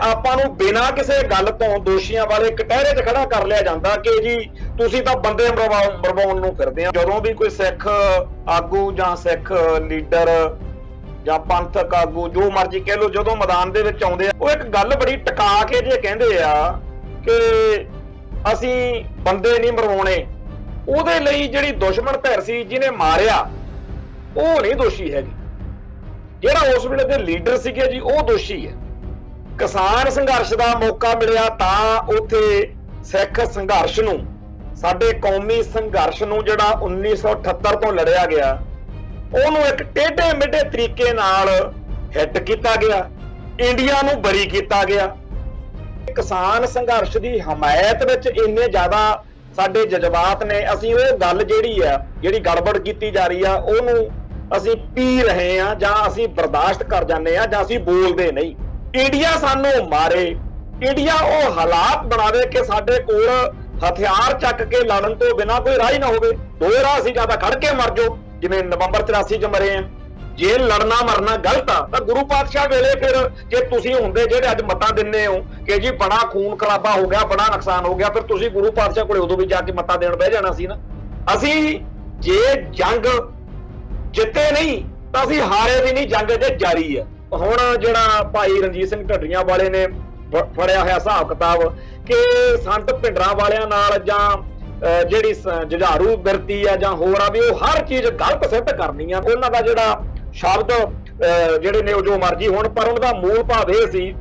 ਆਪਾਂ ਨੂੰ ਬਿਨਾਂ ਕਿਸੇ ਗੱਲ ਤੋਂ ਦੋਸ਼ੀਆਂ ਵਾਲੇ ਕਟਹਿਰੇ 'ਚ ਖੜਾ ਕਰ ਲਿਆ ਜਾਂਦਾ ਕਿ ਜੀ ਤੁਸੀਂ ਤਾਂ ਬੰਦੇ ਮਰਵਾਉਣ ਨੂੰ ਫਿਰਦੇ ਆ। ਜਦੋਂ ਵੀ ਕੋਈ ਸਿੱਖ ਆਗੂ ਜਾਂ ਸਿੱਖ ਲੀਡਰ ਜਾਂ ਪੰਥਕ ਆਗੂ ਜੋ ਮਰਜ਼ੀ ਕਹਿ ਲਓ ਜਦੋਂ ਮੈਦਾਨ ਦੇ ਵਿੱਚ ਆਉਂਦੇ ਆ, ਉਹ ਇੱਕ ਗੱਲ ਬੜੀ ਟਿਕਾ ਕੇ ਜੇ ਕਹਿੰਦੇ ਆ ਕਿ ਅਸੀਂ ਬੰਦੇ ਨਹੀਂ ਮਰਵਾਉਣੇ। ਉਹਦੇ ਲਈ ਜਿਹੜੀ ਦੁਸ਼ਮਣ ਧਿਰ ਸੀ ਜਿਹਨੇ ਮਾਰਿਆ ਉਹ ਨਹੀਂ ਦੋਸ਼ੀ ਹੈਗੀ, ਜਿਹੜਾ ਉਸ ਵੇਲੇ ਦੇ ਲੀਡਰ ਸੀਗੇ ਜੀ ਉਹ ਦੋਸ਼ੀ ਹੈ। ਕਿਸਾਨ ਸੰਘਰਸ਼ ਦਾ ਮੌਕਾ ਮਿਲਿਆ ਤਾਂ ਉੱਥੇ ਸਿੱਖ ਸੰਘਰਸ਼ ਨੂੰ, ਸਾਡੇ ਕੌਮੀ ਸੰਘਰਸ਼ ਨੂੰ ਜਿਹੜਾ 1978 ਤੋਂ ਲੜਿਆ ਗਿਆ, ਉਹਨੂੰ ਇੱਕ ਟੇਢੇ ਮਿੱਢੇ ਤਰੀਕੇ ਨਾਲ ਹਿੱਟ ਕੀਤਾ ਗਿਆ, ਇੰਡੀਆ ਨੂੰ ਬਰੀ ਕੀਤਾ ਗਿਆ। ਕਿਸਾਨ ਸੰਘਰਸ਼ ਦੀ ਹਮਾਇਤ ਵਿੱਚ ਇੰਨੇ ਜ਼ਿਆਦਾ ਸਾਡੇ ਜਜ਼ਬਾਤ ਨੇ, ਅਸੀਂ ਉਹ ਗੱਲ ਜਿਹੜੀ ਗੜਬੜ ਕੀਤੀ ਜਾ ਰਹੀ ਆ ਉਹਨੂੰ ਅਸੀਂ ਪੀ ਰਹੇ ਆ ਜਾਂ ਅਸੀਂ ਬਰਦਾਸ਼ਤ ਕਰ ਜਾਂਦੇ ਆ ਜਾਂ ਅਸੀਂ ਬੋਲਦੇ ਨਹੀਂ। ਇੰਡੀਆ ਸਾਨੂੰ ਮਾਰੇ, ਇੰਡੀਆ ਉਹ ਹਾਲਾਤ ਬਣਾਵੇ ਕਿ ਸਾਡੇ ਕੋਲ ਹਥਿਆਰ ਚੱਕ ਕੇ ਲੜਨ ਤੋਂ ਬਿਨਾਂ ਕੋਈ ਰਾਹ ਹੀ ਨਾ ਹੋਵੇ। ਦੋ ਰਾਹ ਸੀ, ਜਾਂ ਤਾਂ ਖੜ ਕੇ ਮਰ ਜਾਓ ਜਿਵੇਂ ਨਵੰਬਰ 84 ਚ ਮਰੇ ਆ। ਜੇ ਲੜਨਾ ਮਰਨਾ ਗਲਤ ਆ ਤਾਂ ਗੁਰੂ ਪਾਤਸ਼ਾਹ ਵੇਲੇ ਫਿਰ ਜੇ ਤੁਸੀਂ ਹੁੰਦੇ ਜਿਹੜੇ ਅੱਜ ਮਤਾਂ ਦਿੰਦੇ ਹੋ ਕਿ ਜੀ ਬੜਾ ਖੂਨ ਖਰਾਬਾ ਹੋ ਗਿਆ, ਬੜਾ ਨੁਕਸਾਨ ਹੋ ਗਿਆ, ਫਿਰ ਤੁਸੀਂ ਗੁਰੂ ਪਾਤਸ਼ਾਹ ਕੋਲੇ ਉਦੋਂ ਵੀ ਜਾ ਕੇ ਮਤਾਂ ਦੇਣ ਬਹਿ ਜਾਣਾ ਸੀ ਨਾ। ਅਸੀਂ ਜੇ ਜੰਗ ਜਿੱਤੇ ਨਹੀਂ ਤਾਂ ਅਸੀਂ ਹਾਰੇ ਵੀ ਨਹੀਂ, ਜੰਗ ਜੇ ਜਾਰੀ ਆ। ਹੁਣ ਜਿਹੜਾ ਭਾਈ ਰਣਜੀਤ ਸਿੰਘ ਢੱਡਰੀਆਂ ਵਾਲੇ ਨੇ ਫੜਿਆ ਹੋਇਆ ਹਿਸਾਬ ਕਿਤਾਬ ਕਿ ਸੰਤ ਭਿੰਡਰਾਂ ਵਾਲਿਆਂ ਨਾਲ ਜਾਂ ਜਿਹੜੀ ਜੁਝਾਰੂ ਬਿਰਤੀ ਆ ਜਾਂ ਹੋਰ ਆ ਵੀ ਉਹ ਹਰ ਚੀਜ਼ ਗਲਤ ਸਿੱਧ ਕਰਨੀ ਆ। ਉਹਨਾਂ ਦਾ ਜਿਹੜਾ ਸ਼ਬਦ ਜਿਹੜੇ ਨੇ ਉਹ ਜੋ ਮਰਜ਼ੀ ਹੋਣ, ਪਰ ਉਹਨਾਂ ਦਾ ਮੂਲ ਭਾਵ ਇਹ ਸੀ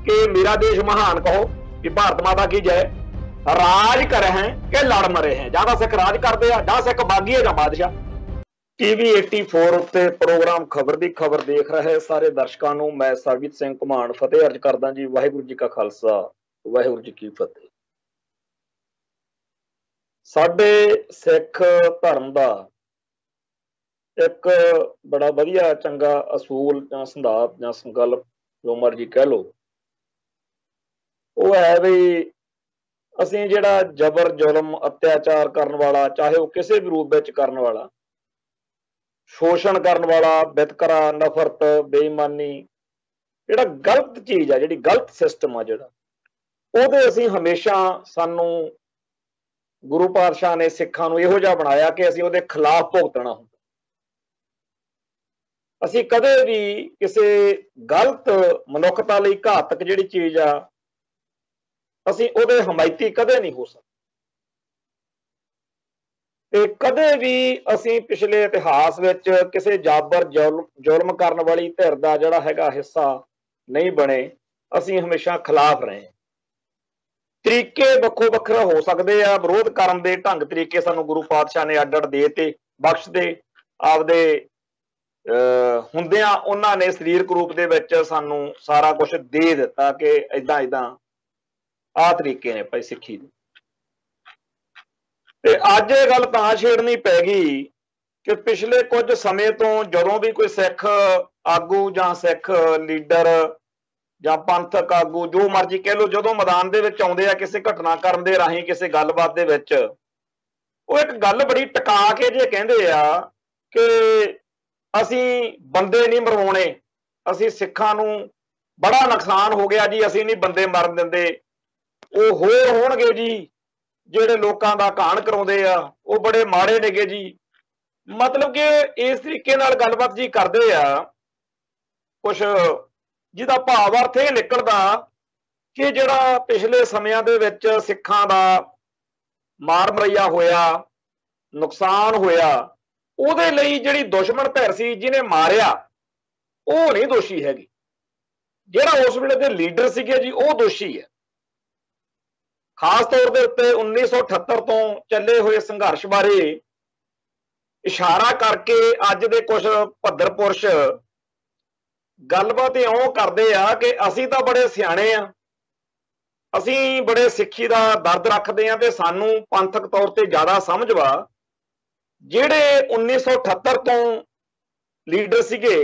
ਕਿ ਮੇਰਾ ਦੇਸ਼ ਮਹਾਨ ਕਹੋ ਕਿ ਭਾਰਤ ਮਾਤਾ ਕੀ ਜੈ, ਰਾਜ ਕਰ ਹੈ ਕਿ ਲੜ ਮਰੇ ਹੈ। ਜਾਂ ਤਾਂ ਸਿੱਖ ਰਾਜ ਕਰਦੇ ਆ, ਜਾਂ ਸਿੱਖ ਬਾਗੀ ਹੈ, ਜਾਂ ਬਾਦਸ਼ਾਹ। ਟੀਵੀ 84 ਉੱਤੇ ਪ੍ਰੋਗਰਾਮ ਖਬਰ ਦੀ ਖਬਰ ਦੇਖ ਰਹੇ ਸਾਰੇ ਦਰਸ਼ਕਾਂ ਨੂੰ ਮੈਂ ਸਰਬਜੀਤ ਸਿੰਘ ਘੁਮਾਣ ਫਤਿਹ ਅਰਜ਼ ਕਰਦਾ ਜੀ। ਵਾਹਿਗੁਰੂ ਜੀ ਕਾ ਖਾਲਸਾ, ਵਾਹਿਗੁਰੂ ਜੀ ਕੀ ਫਤਿਹ। ਸਾਡੇ ਸਿੱਖ ਧਰਮ ਦਾ ਇੱਕ ਬੜਾ ਵਧੀਆ ਚੰਗਾ ਅਸੂਲ ਜਾਂ ਸਿਧਾਂਤ ਜਾਂ ਸੰਕਲਪ ਜੋ ਮਰਜ਼ੀ ਕਹਿ ਲਓ, ਉਹ ਹੈ ਵੀ ਅਸੀਂ ਜਿਹੜਾ ਜ਼ਬਰ ਜ਼ੁਲਮ ਅਤਿਆਚਾਰ ਕਰਨ ਵਾਲਾ, ਚਾਹੇ ਉਹ ਕਿਸੇ ਵੀ ਰੂਪ ਵਿੱਚ ਕਰਨ ਵਾਲਾ, ਸ਼ੋਸ਼ਣ ਕਰਨ ਵਾਲਾ, ਵਿਤਕਰਾ, ਨਫ਼ਰਤ, ਬੇਈਮਾਨੀ, ਜਿਹੜਾ ਗਲਤ ਚੀਜ਼ ਆ, ਜਿਹੜੀ ਗਲਤ ਸਿਸਟਮ ਆ ਜਿਹੜਾ, ਉਹਦੇ ਅਸੀਂ ਹਮੇਸ਼ਾ, ਸਾਨੂੰ ਗੁਰੂ ਪਾਤਸ਼ਾਹ ਨੇ ਸਿੱਖਾਂ ਨੂੰ ਇਹੋ ਜਿਹਾ ਬਣਾਇਆ ਕਿ ਅਸੀਂ ਉਹਦੇ ਖਿਲਾਫ ਭੁਗਤਣਾ ਹੁੰਦਾ। ਅਸੀਂ ਕਦੇ ਵੀ ਕਿਸੇ ਗਲਤ ਮਨੁੱਖਤਾ ਲਈ ਘਾਤਕ ਜਿਹੜੀ ਚੀਜ਼ ਆ, ਅਸੀਂ ਉਹਦੇ ਹਮਾਇਤੀ ਕਦੇ ਨਹੀਂ ਹੋ ਸਕਦੇ। ਤੇ ਕਦੇ ਵੀ ਅਸੀਂ ਪਿਛਲੇ ਇਤਿਹਾਸ ਵਿੱਚ ਕਿਸੇ ਜਾਬਰ ਜ਼ੁਲਮ ਕਰਨ ਵਾਲੀ ਧਿਰ ਦਾ ਜਿਹੜਾ ਹੈਗਾ ਹਿੱਸਾ ਨਹੀਂ ਬਣੇ। ਅਸੀਂ ਹਮੇਸ਼ਾ ਖਿਲਾਫ ਰਹੇ। ਤਰੀਕੇ ਵੱਖੋ ਵੱਖਰਾ ਹੋ ਸਕਦੇ ਆ, ਵਿਰੋਧ ਕਰਨ ਦੇ ਢੰਗ ਤਰੀਕੇ ਸਾਨੂੰ ਗੁਰੂ ਪਾਤਸ਼ਾਹ ਨੇ ਅੱਡ ਅੱਡ ਦੇ ਤੇ ਬਖਸ਼ਦੇ। ਆਪਦੇ ਹੁੰਦਿਆਂ ਉਹਨਾਂ ਨੇ ਸਰੀਰਕ ਰੂਪ ਦੇ ਵਿੱਚ ਸਾਨੂੰ ਸਾਰਾ ਕੁਝ ਦੇ ਦਿੱਤਾ ਕਿ ਏਦਾਂ ਏਦਾਂ ਆਹ ਤਰੀਕੇ ਨੇ ਭਾਈ ਸਿੱਖੀ ਦੇ। ਤੇ ਅੱਜ ਇਹ ਗੱਲ ਤਾਂ ਛੇੜਨੀ ਪੈ ਗਈ ਕਿ ਪਿਛਲੇ ਕੁਝ ਸਮੇਂ ਤੋਂ ਜਦੋਂ ਵੀ ਕੋਈ ਸਿੱਖ ਆਗੂ ਜਾਂ ਸਿੱਖ ਲੀਡਰ ਜਾਂ ਪੰਥਕ ਆਗੂ ਜੋ ਮਰਜ਼ੀ ਕਹਿ ਲਓ, ਜਦੋਂ ਮੈਦਾਨ ਦੇ ਵਿੱਚ ਆਉਂਦੇ ਆ ਕਿਸੇ ਘਟਨਾਕ੍ਰਮ ਦੇ ਰਾਹੀਂ, ਕਿਸੇ ਗੱਲਬਾਤ ਦੇ ਵਿੱਚ, ਉਹ ਇੱਕ ਗੱਲ ਬੜੀ ਟਿਕਾ ਕੇ ਜੇ ਕਹਿੰਦੇ ਆ ਕਿ ਅਸੀਂ ਬੰਦੇ ਨਹੀਂ ਮਰਵਾਉਣੇ, ਅਸੀਂ ਸਿੱਖਾਂ ਨੂੰ ਬੜਾ ਨੁਕਸਾਨ ਹੋ ਗਿਆ ਜੀ, ਅਸੀਂ ਨਹੀਂ ਬੰਦੇ ਮਰਨ ਦਿੰਦੇ। ਉਹ ਹੋਰ ਹੋਣਗੇ ਜੀ ਜਿਹੜੇ ਲੋਕਾਂ ਦਾ ਘਾਣ ਕਰਾਉਂਦੇ ਆ, ਉਹ ਬੜੇ ਮਾੜੇ ਨੇਗੇ ਜੀ। ਮਤਲਬ ਕਿ ਇਸ ਤਰੀਕੇ ਨਾਲ ਗੱਲਬਾਤ ਜੀ ਕਰਦੇ ਆ ਕੁਛ ਜਿਹਦਾ ਭਾਵ ਅਰਥ ਇਹ ਨਿਕਲਦਾ ਕਿ ਜਿਹੜਾ ਪਿਛਲੇ ਸਮਿਆਂ ਦੇ ਵਿੱਚ ਸਿੱਖਾਂ ਦਾ ਮਾਰ ਮਰਈਆ ਹੋਇਆ, ਨੁਕਸਾਨ ਹੋਇਆ, ਉਹਦੇ ਲਈ ਜਿਹੜੀ ਦੁਸ਼ਮਣ ਧਿਰ ਸੀ ਜਿਹਨੇ ਮਾਰਿਆ ਉਹ ਨਹੀਂ ਦੋਸ਼ੀ ਹੈਗੀ, ਜਿਹੜਾ ਉਸ ਵੇਲੇ ਦੇ ਲੀਡਰ ਸੀਗੇ ਜੀ ਉਹ ਦੋਸ਼ੀ ਹੈ। ਖਾਸ ਤੌਰ ਦੇ ਉੱਤੇ 1978 ਤੋਂ ਚੱਲੇ ਹੋਏ ਸੰਘਰਸ਼ ਬਾਰੇ ਇਸ਼ਾਰਾ ਕਰਕੇ ਅੱਜ ਦੇ ਕੁਝ ਭੱਦਰ ਪੁਰਸ਼ ਗੱਲਬਾਤ ਇਉਂ ਕਰਦੇ ਆ ਕਿ ਅਸੀਂ ਤਾਂ ਬੜੇ ਸਿਆਣੇ ਆ, ਅਸੀਂ ਬੜੇ ਸਿੱਖੀ ਦਾ ਦਰਦ ਰੱਖਦੇ ਆ ਤੇ ਸਾਨੂੰ ਪੰਥਕ ਤੌਰ ਤੇ ਜ਼ਿਆਦਾ ਸਮਝ ਵਾ। ਜਿਹੜੇ 1978 ਤੋਂ ਲੀਡਰ ਸੀਗੇ,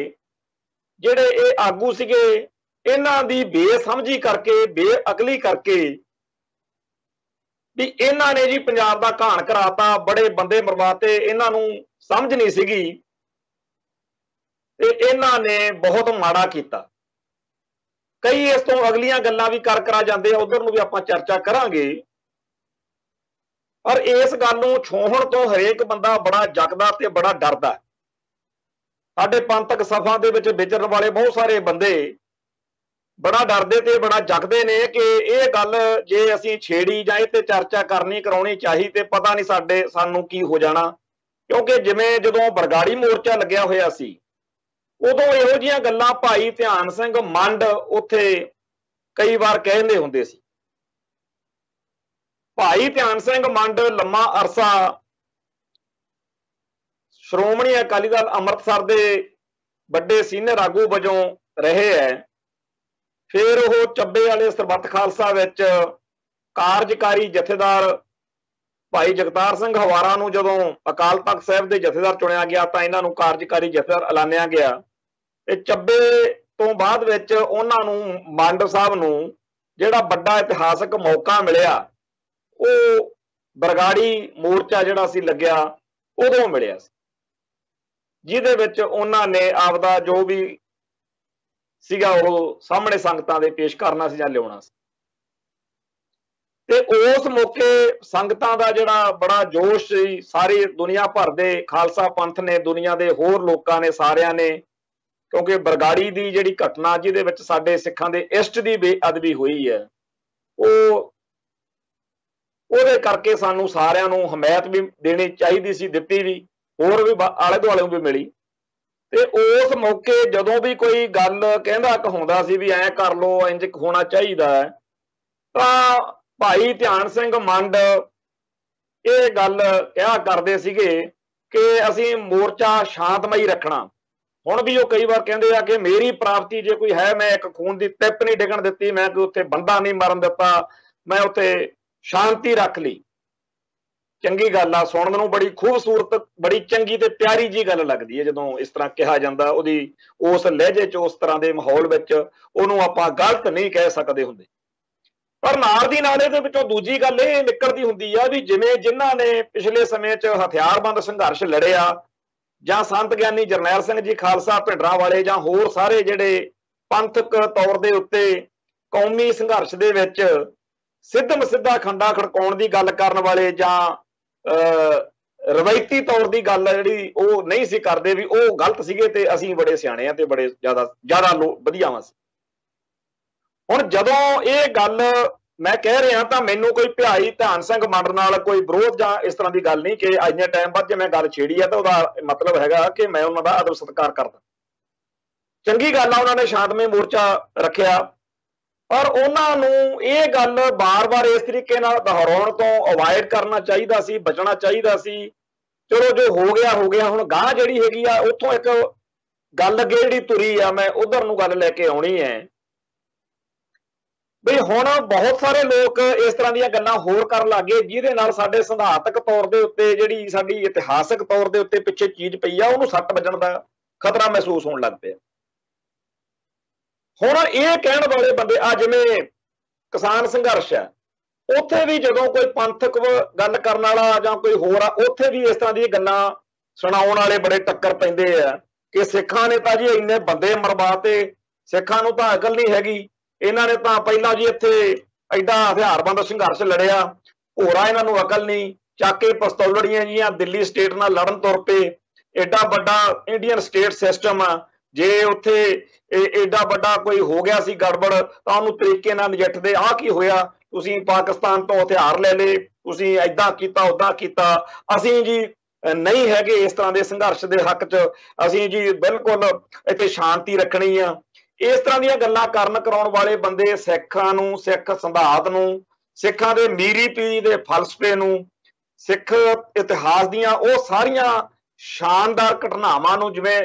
ਜਿਹੜੇ ਇਹ ਆਗੂ ਸੀਗੇ, ਇਹਨਾਂ ਦੀ ਬੇਸਮਝੀ ਕਰਕੇ, ਬੇਅਕਲੀ ਕਰਕੇ ਵੀ ਇਹਨਾਂ ਨੇ ਜੀ ਪੰਜਾਬ ਦਾ ਘਾਣ ਕਰਾਤਾ, ਬੜੇ ਬੰਦੇ ਮਰਵਾਤੇ, ਇਹਨਾਂ ਨੂੰ ਸਮਝ ਨਹੀਂ ਸੀਗੀ ਤੇ ਇਹਨਾਂ ਨੇ ਬਹੁਤ ਮਾੜਾ ਕੀਤਾ। कई इस तो अगलियां गल्लां भी करा जाते हैं, उधर भी आप चर्चा करांगे। पर इस गल नूं छूहण तो हरेक बंदा बड़ा जगदा ते बड़ा डरदा। साडे पंथक सफा दे विच विचरण वाले बहुत सारे बंदे बड़ा डरदे ते बड़ा जगदे ने कि ये गल जे असीं छेड़ी जां इह ते चर्चा करनी कराउणी चाही ते पता नहीं सानूं की हो जाना। क्योंकि जिवें जदों बरगाड़ी मोर्चा लग्या होया सी, उदों इहो जिहियां गल्लां भाई ध्यान सिंह मंड उत्थे कई वार कहंदे हुंदे सी। भाई ध्यान सिंह मंड लम्मा अरसा श्रोमणी अकाली दल ਅੰਮ੍ਰਿਤਸਰ ਦੇ ਵੱਡੇ ਸੀਨੀਅਰ ਆਗੂ ਵਜੋਂ ਰਹੇ ਹੈ। ਫਿਰ ਉਹ ਚੱਬੇ ਵਾਲੇ ਸਰਬੱਤ ਖਾਲਸਾ ਵਿੱਚ ਕਾਰਜਕਾਰੀ ਜਥੇਦਾਰ ਭਾਈ ਜਗਤਾਰ ਸਿੰਘ ਹਵਾਰਾ ਨੂੰ ਜਦੋਂ ਅਕਾਲ ਤਖਤ ਸਾਹਿਬ ਦੇ ਜਥੇਦਾਰ ਚੁਣਿਆ ਗਿਆ ਤਾਂ ਇਹਨਾਂ ਨੂੰ ਕਾਰਜਕਾਰੀ ਜਥੇਦਾਰ ਐਲਾਨਿਆ ਗਿਆ। ਤੇ ਚੱਬੇ ਤੋਂ ਬਾਅਦ ਵਿੱਚ ਉਹਨਾਂ ਨੂੰ ਮੰਡ ਸਾਹਿਬ ਨੂੰ ਜਿਹੜਾ ਵੱਡਾ ਇਤਿਹਾਸਕ ਮੌਕਾ ਮਿਲਿਆ ਉਹ ਬਰਗਾੜੀ ਮੋਰਚਾ ਜਿਹੜਾ ਸੀ ਲੱਗਿਆ ਉਦੋਂ ਮਿਲਿਆ ਸੀ, ਜਿਹਦੇ ਵਿੱਚ ਉਹਨਾਂ ਨੇ ਆਪਦਾ ਜੋ ਵੀ ਸੀਗਾ ਉਹ ਸਾਹਮਣੇ ਸੰਗਤਾਂ ਦੇ ਪੇਸ਼ ਕਰਨਾ ਸੀ ਜਾਂ ਲਿਆਉਣਾ ਸੀ। ਤੇ ਉਸ ਮੌਕੇ ਸੰਗਤਾਂ ਦਾ ਜਿਹੜਾ ਬੜਾ ਜੋਸ਼ ਸੀ, ਸਾਰੀ ਦੁਨੀਆ ਭਰ ਦੇ ਖਾਲਸਾ ਪੰਥ ਨੇ, ਦੁਨੀਆ ਦੇ ਹੋਰ ਲੋਕਾਂ ਨੇ, ਸਾਰਿਆਂ ਨੇ, ਕਿਉਂਕਿ ਬਰਗਾੜੀ ਦੀ ਜਿਹੜੀ ਘਟਨਾ ਜਿਹਦੇ ਵਿੱਚ ਸਾਡੇ ਸਿੱਖਾਂ ਦੇ ਇਸ਼ਟ ਦੀ ਬੇਅਦਬੀ ਹੋਈ ਹੈ, ਉਹਦੇ ਕਰਕੇ ਸਾਨੂੰ ਸਾਰਿਆਂ ਨੂੰ ਹਮਾਇਤ ਵੀ ਦੇਣੀ ਚਾਹੀਦੀ ਸੀ, ਦਿੱਤੀ ਵੀ, ਹੋਰ ਵੀ ਆਲੇ ਦੁਆਲੇ ਵੀ ਮਿਲੀ। ਤੇ ਉਸ ਮੌਕੇ ਜਦੋਂ ਵੀ ਕੋਈ ਗੱਲ ਕਹਿੰਦਾ ਕਹਾਉਂਦਾ ਸੀ ਵੀ ਐਂ ਕਰ ਲੋ, ਇੰਜ ਹੋਣਾ ਚਾਹੀਦਾ ਹੈ, ਤਾਂ ਭਾਈ ਧਿਆਨ ਸਿੰਘ ਮੰਡ ਇਹ ਗੱਲ ਕਿਹਾ ਕਰਦੇ ਸੀਗੇ ਕਿ ਅਸੀਂ ਮੋਰਚਾ ਸ਼ਾਂਤਮਈ ਰੱਖਣਾ। ਹੁਣ ਵੀ ਉਹ ਕਈ ਵਾਰ ਕਹਿੰਦੇ ਆ ਕਿ ਮੇਰੀ ਪ੍ਰਾਪਤੀ ਜੇ ਕੋਈ ਹੈ, ਮੈਂ ਇੱਕ ਖੂਨ ਦੀ ਟਿੱਪ ਨਹੀਂ ਡਿੱਗਣ ਦਿੱਤੀ, ਮੈਂ ਕੋਈ ਉੱਥੇ ਬੰਦਾ ਨਹੀਂ ਮਰਨ ਦਿੱਤਾ, ਮੈਂ ਉੱਥੇ ਸ਼ਾਂਤੀ ਰੱਖ ਲਈ। ਚੰਗੀ ਗੱਲ ਆ, ਸੁਣਨ ਨੂੰ ਬੜੀ ਖੂਬਸੂਰਤ, ਬੜੀ ਚੰਗੀ ਤੇ ਪਿਆਰੀ ਜੀ ਗੱਲ ਲੱਗਦੀ ਹੈ ਜਦੋਂ ਇਸ ਤਰ੍ਹਾਂ ਕਿਹਾ ਜਾਂਦਾ। ਉਹਦੀ ਉਸ ਲਹਿਜੇ 'ਚ, ਉਸ ਤਰ੍ਹਾਂ ਦੇ ਮਾਹੌਲ ਵਿੱਚ ਉਹਨੂੰ ਆਪਾਂ ਗਲਤ ਨਹੀਂ ਕਹਿ ਸਕਦੇ ਹੁੰਦੇ। ਪਰ ਨਾਲ ਦੀ ਨਾਲ ਇਹਦੇ ਵਿੱਚੋਂ ਦੂਜੀ ਗੱਲ ਇਹ ਨਿਕਲਦੀ ਹੁੰਦੀ ਆ ਵੀ ਜਿਵੇਂ ਜਿਨ੍ਹਾਂ ਨੇ ਪਿਛਲੇ ਸਮੇਂ 'ਚ ਹਥਿਆਰਬੰਦ ਸੰਘਰਸ਼ ਲੜਿਆ, ਜਾਂ ਸੰਤ ਗਿਆਨੀ ਜਰਨੈਲ ਸਿੰਘ ਜੀ ਖਾਲਸਾ ਭਿੰਡਰਾਂ ਵਾਲੇ, ਜਾਂ ਹੋਰ ਸਾਰੇ ਜਿਹੜੇ ਪੰਥਕ ਤੌਰ ਦੇ ਉੱਤੇ ਕੌਮੀ ਸੰਘਰਸ਼ ਦੇ ਵਿੱਚ ਸਿੱਧਮ ਸਿੱਧਾ ਖੰਡਾ ਖੜਕਾਉਣ ਦੀ ਗੱਲ ਕਰਨ ਵਾਲੇ, ਜਾਂ ਰਵਾਇਤੀ ਤੌਰ ਦੀ ਗੱਲ ਜਿਹੜੀ ਉਹ ਨਹੀਂ ਸੀ ਕਰਦੇ, ਵੀ ਉਹ ਗਲਤ ਸੀਗੇ ਤੇ ਅਸੀਂ ਬੜੇ ਸਿਆਣੇ ਆ ਤੇ ਬੜੇ ਜ਼ਿਆਦਾ ਵਧੀਆ ਵਾਂ। ਹੁਣ ਜਦੋਂ ਇਹ ਗੱਲ ਮੈਂ ਕਹਿ ਰਿਹਾ ਤਾਂ ਮੈਨੂੰ ਕੋਈ ਭਾਈ ਧਿਆਨ ਸਿੰਘ ਮੰਡ ਨਾਲ ਕੋਈ ਵਿਰੋਧ ਜਾਂ ਇਸ ਤਰ੍ਹਾਂ ਦੀ ਗੱਲ ਨਹੀਂ ਕਿ ਇੰਨੇ ਟਾਈਮ ਬਾਅਦ ਜੇ ਮੈਂ ਗੱਲ ਛੇੜੀ ਆ ਤਾਂ ਉਹਦਾ ਮਤਲਬ ਹੈਗਾ ਕਿ ਮੈਂ ਉਹਨਾਂ ਦਾ ਆਦਰ ਸਤਿਕਾਰ ਕਰਦਾ। ਚੰਗੀ ਗੱਲ ਆ, ਉਹਨਾਂ ਨੇ ਸ਼ਾਂਤਮਈ ਮੋਰਚਾ ਰੱਖਿਆ, ਪਰ ਉਹਨਾਂ ਨੂੰ ਇਹ ਗੱਲ ਬਾਰ-ਬਾਰ ਇਸ ਤਰੀਕੇ ਨਾਲ ਦੁਹਰਾਉਣ ਤੋਂ ਅਵਾਇਡ ਕਰਨਾ ਚਾਹੀਦਾ ਸੀ, ਬਚਣਾ ਚਾਹੀਦਾ ਸੀ। ਚਲੋ ਜੋ ਹੋ ਗਿਆ ਹੋ ਗਿਆ, ਹੁਣ ਗਾਂ ਜਿਹੜੀ ਹੈਗੀ ਆ ਉੱਥੋਂ ਇੱਕ ਗੱਲ ਅੱਗੇ ਜਿਹੜੀ ਤੁਰੀ ਆ, ਮੈਂ ਉਧਰ ਨੂੰ ਗੱਲ ਲੈ ਕੇ ਆਉਣੀ ਹੈ ਵੀ ਹੁਣ ਬਹੁਤ ਸਾਰੇ ਲੋਕ ਇਸ ਤਰ੍ਹਾਂ ਦੀਆਂ ਗੱਲਾਂ ਹੋਰ ਕਰਨ ਲੱਗੇ, ਜਿਹਦੇ ਨਾਲ ਸਾਡੇ ਸਿਧਾਂਤਕ ਤੌਰ ਦੇ ਉੱਤੇ, ਜਿਹੜੀ ਸਾਡੀ ਇਤਿਹਾਸਕ ਤੌਰ ਦੇ ਉੱਤੇ ਪਿੱਛੇ ਚੀਜ਼ ਪਈ ਆ, ਉਹਨੂੰ ਸੱਟ ਵੱਜਣ ਦਾ ਖਤਰਾ ਮਹਿਸੂਸ ਹੋਣ ਲੱਗ ਪਿਆ। ਹੁਣ ਇਹ ਕਹਿਣ ਵਾਲੇ ਬੰਦੇ ਆ, ਜਿਵੇਂ ਕਿਸਾਨ ਸੰਘਰਸ਼ ਹੈ, ਉੱਥੇ ਵੀ ਜਦੋਂ ਕੋਈ ਪੰਥਕ ਗੱਲ ਕਰਨ ਵਾਲਾ ਜਾਂ ਕੋਈ ਹੋਰ ਆ, ਉੱਥੇ ਵੀ ਇਸ ਤਰ੍ਹਾਂ ਦੀਆਂ ਗੱਲਾਂ ਸੁਣਾਉਣ ਵਾਲੇ ਬੜੇ ਟੱਕਰ ਪੈਂਦੇ ਆ ਕਿ ਸਿੱਖਾਂ ਨੇ ਤਾਂ ਜੀ ਇੰਨੇ ਬੰਦੇ ਮਰਵਾਤੇ, ਸਿੱਖਾਂ ਨੂੰ ਤਾਂ ਅਕਲ ਨਹੀਂ ਹੈਗੀ, ਇਹਨਾਂ ਨੇ ਤਾਂ ਪਹਿਲਾਂ ਜੀ ਇੱਥੇ ਐਡਾ ਹਥਿਆਰਬੰਦ ਸੰਘਰਸ਼ ਲੜਿਆ, ਹੋਰਾਂ ਇਹਨਾਂ ਨੂੰ ਅਕਲ ਨਹੀਂ, ਚੱਕ ਕੇ ਪਿਸਤੌਲੜੀਆਂ ਜੀਆਂ ਦਿੱਲੀ ਸਟੇਟ ਨਾਲ ਲੜਨ ਤੁਰ ਪਏ। ਐਡਾ ਵੱਡਾ ਇੰਡੀਅਨ ਸਟੇਟ ਸਿਸਟਮ ਆ, ਜੇ ਉੱਥੇ ਐਡਾ ਵੱਡਾ ਕੋਈ ਹੋ ਗਿਆ ਸੀ ਗੜਬੜ ਤਾਂ ਉਹਨੂੰ ਤਰੀਕੇ ਨਾਲ ਨਜਿੱਠਦੇ। ਆਹ ਕੀ ਹੋਇਆ, ਤੁਸੀਂ ਪਾਕਿਸਤਾਨ ਤੋਂ ਹਥਿਆਰ ਲੈ ਲਏ, ਤੁਸੀਂ ਏਦਾਂ ਕੀਤਾ, ਉੱਦਾਂ ਕੀਤਾ, ਅਸੀਂ ਜੀ ਨਹੀਂ ਹੈਗੇ ਇਸ ਤਰ੍ਹਾਂ ਦੇ ਸੰਘਰਸ਼ ਦੇ ਹੱਕ 'ਚ, ਅਸੀਂ ਜੀ ਬਿਲਕੁਲ ਇੱਥੇ ਸ਼ਾਂਤੀ ਰੱਖਣੀ ਆ। ਇਸ ਤਰ੍ਹਾਂ ਦੀਆਂ ਗੱਲਾਂ ਕਰਨ ਕਰਾਉਣ ਵਾਲੇ ਬੰਦੇ ਸਿੱਖਾਂ ਨੂੰ, ਸਿੱਖ ਸਿਧਾਂਤ ਨੂੰ, ਸਿੱਖਾਂ ਦੇ ਮੀਰੀ ਪੀਰੀ ਦੇ ਫਲਸਫੇ ਨੂੰ, ਸਿੱਖ ਇਤਿਹਾਸ ਦੀਆਂ ਉਹ ਸਾਰੀਆਂ ਸ਼ਾਨਦਾਰ ਘਟਨਾਵਾਂ ਨੂੰ ਜਿਵੇਂ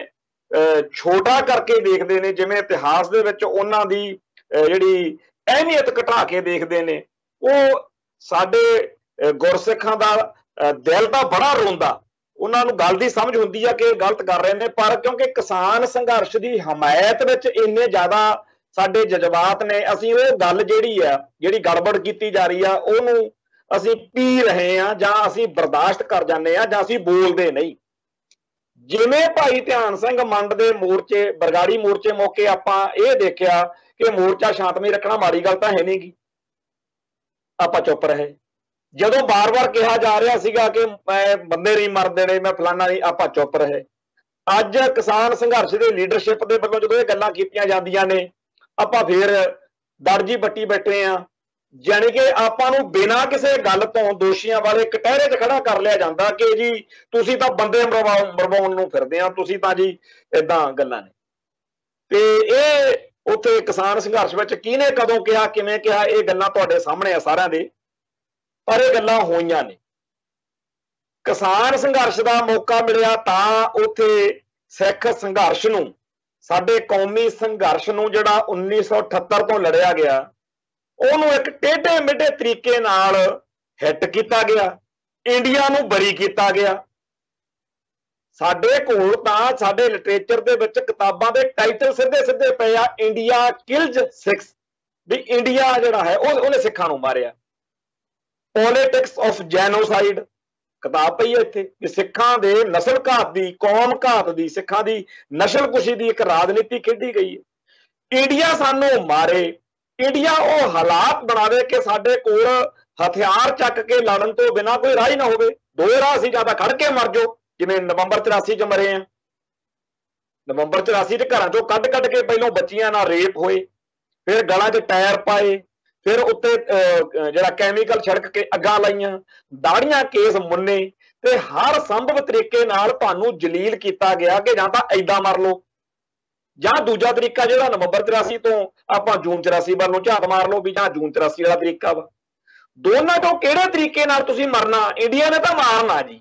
ਛੋਟਾ ਕਰਕੇ ਦੇਖਦੇ ਨੇ, ਜਿਵੇਂ ਇਤਿਹਾਸ ਦੇ ਵਿੱਚ ਉਹਨਾਂ ਦੀ ਜਿਹੜੀ ਅਹਿਮੀਅਤ ਘਟਾ ਕੇ ਦੇਖਦੇ ਨੇ, ਉਹ ਸਾਡੇ ਗੁਰਸਿੱਖਾਂ ਦਾ ਦਿਲ ਤਾਂ ਬੜਾ ਰੋਂਦਾ। ਉਹਨਾਂ ਨੂੰ ਗੱਲ ਦੀ ਸਮਝ ਹੁੰਦੀ ਆ ਕਿ ਇਹ ਗਲਤ ਕਰ ਰਹੇ ਨੇ, ਪਰ ਕਿਉਂਕਿ ਕਿਸਾਨ ਸੰਘਰਸ਼ ਦੀ ਹਮਾਇਤ ਵਿੱਚ ਇੰਨੇ ਜ਼ਿਆਦਾ ਸਾਡੇ ਜਜ਼ਬਾਤ ਨੇ, ਅਸੀਂ ਉਹ ਗੱਲ ਜਿਹੜੀ ਗੜਬੜ ਕੀਤੀ ਜਾ ਰਹੀ ਆ ਉਹਨੂੰ ਅਸੀਂ ਪੀ ਰਹੇ ਆ, ਜਾਂ ਅਸੀਂ ਬਰਦਾਸ਼ਤ ਕਰ ਜਾਂਦੇ ਆ, ਜਾਂ ਅਸੀਂ ਬੋਲਦੇ ਨਹੀਂ। ਜਿਵੇਂ ਭਾਈ ਧਿਆਨ ਸਿੰਘ ਮੰਡ ਦੇ ਮੋਰਚੇ, ਬਰਗਾੜੀ ਮੋਰਚੇ ਮੌਕੇ ਆਪਾਂ ਇਹ ਦੇਖਿਆ कि मोर्चा शांतमई रखना माड़ी गल तां है नहीं गी, आपां चुप रहे। जदों बार-बार कहा जा रहा सीगा कि मैं बंदे नहीं मर देने, मैं फलाना नहीं, आपां चुप रहे। ਅੱਜ किसान संघर्ष के लीडरशिप के ਵੱਲੋਂ ਜਦੋਂ ਇਹ ਗੱਲਾਂ ਕੀਤੀਆਂ ਜਾਂਦੀਆਂ ਨੇ, ਆਪਾਂ ਫੇਰ ਦਰਜੀ ਬੱਟੀ ਬੈਠੇ ਆ। ਜਾਣੀ ਕਿ ਆਪਾਂ ਨੂੰ ਬਿਨਾਂ ਕਿਸੇ ਗੱਲ ਤੋਂ ਦੋਸ਼ੀਆਂ ਵਾਲੇ ਕਟਹਿਰੇ 'ਚ ਖੜਾ ਕਰ ਲਿਆ ਜਾਂਦਾ ਕਿ ਜੀ ਤੁਸੀਂ ਤਾਂ ਬੰਦੇ ਮਰਵਾਉਣ ਨੂੰ ਫਿਰਦੇ ਆ, ਤੁਸੀਂ ਤਾਂ ਜੀ ਏਦਾਂ ਗੱਲਾਂ ਨੇ। ਤੇ ਇਹ ਉੱਥੇ ਕਿਸਾਨ ਸੰਘਰਸ਼ ਵਿੱਚ ਕਿਹਨੇ ਕਦੋਂ ਕਿਹਾ, ਕਿਵੇਂ ਕਿਹਾ, ਇਹ ਗੱਲਾਂ ਤੁਹਾਡੇ ਸਾਹਮਣੇ ਆ ਸਾਰਿਆਂ ਦੇ, ਪਰ ਇਹ ਗੱਲਾਂ ਹੋਈਆਂ ਨੇ। ਕਿਸਾਨ ਸੰਘਰਸ਼ ਦਾ ਮੌਕਾ ਮਿਲਿਆ ਤਾਂ ਉੱਥੇ ਸਿੱਖ ਸੰਘਰਸ਼ ਨੂੰ, ਸਾਡੇ ਕੌਮੀ ਸੰਘਰਸ਼ ਨੂੰ ਜਿਹੜਾ 1978 ਤੋਂ ਲੜਿਆ ਗਿਆ, ਉਹਨੂੰ ਇੱਕ ਟੇਢੇ ਮੇਢੇ ਤਰੀਕੇ ਨਾਲ ਹਿੱਟ ਕੀਤਾ ਗਿਆ, ਇੰਡੀਆ ਨੂੰ ਬਰੀ ਕੀਤਾ ਗਿਆ। ਸਾਡੇ ਕੋਲ ਤਾਂ ਸਾਡੇ ਲਿਟਰੇਚਰ ਦੇ ਵਿੱਚ ਕਿਤਾਬਾਂ ਦੇ ਟਾਈਟਲ ਸਿੱਧੇ ਸਿੱਧੇ ਪਏ ਆ, ਇੰਡੀਆ ਕਿਲਜ਼ ਸਿੱਖਸ, ਵੀ ਇੰਡੀਆ ਜਿਹੜਾ ਹੈ ਉਹਨੇ ਸਿੱਖਾਂ ਨੂੰ ਮਾਰਿਆ। ਪੋਲਿਟਿਕਸ ਆਫ ਜੈਨੋਸਾਈਡ किताब पई है इत्थे, कि सिखां दे नस्ल घात दी, कौम घात दी, सिखां दी नस्लकुशी दी एक राजनीति खेडी गई है। इंडिया सानू मारे, इंडिया वो हालात बनावे कि साडे कोल हथियार चक के लड़न तो बिना कोई राह ही ना होवे। दो राह सी, ज्यादा खड़ के मर जाओ, जिवें नवंबर 84 च मरे हैं। नवंबर 84 च घरां चों कढ के पहलों बच्चियां नाल रेप होए, फिर गलां च टायर पाए, फिर उत्ते जिहड़ा कैमिकल छिड़क के अग्गां लाइयां, दाड़ियां केस मुन्ने, ते हर संभव तरीके नाल तुहानूं जलील किया गया कि जां तां ऐदां मर लो, जां दूजा तरीका जिहड़ा नवंबर 83 तो आपां जून 84 वालों झात मार लो, भी जां जून 84 वाला तरीका वा। दोनों चों किहड़े तरीके नाल तुसीं मरना, इंडिया ने तां मारना जी।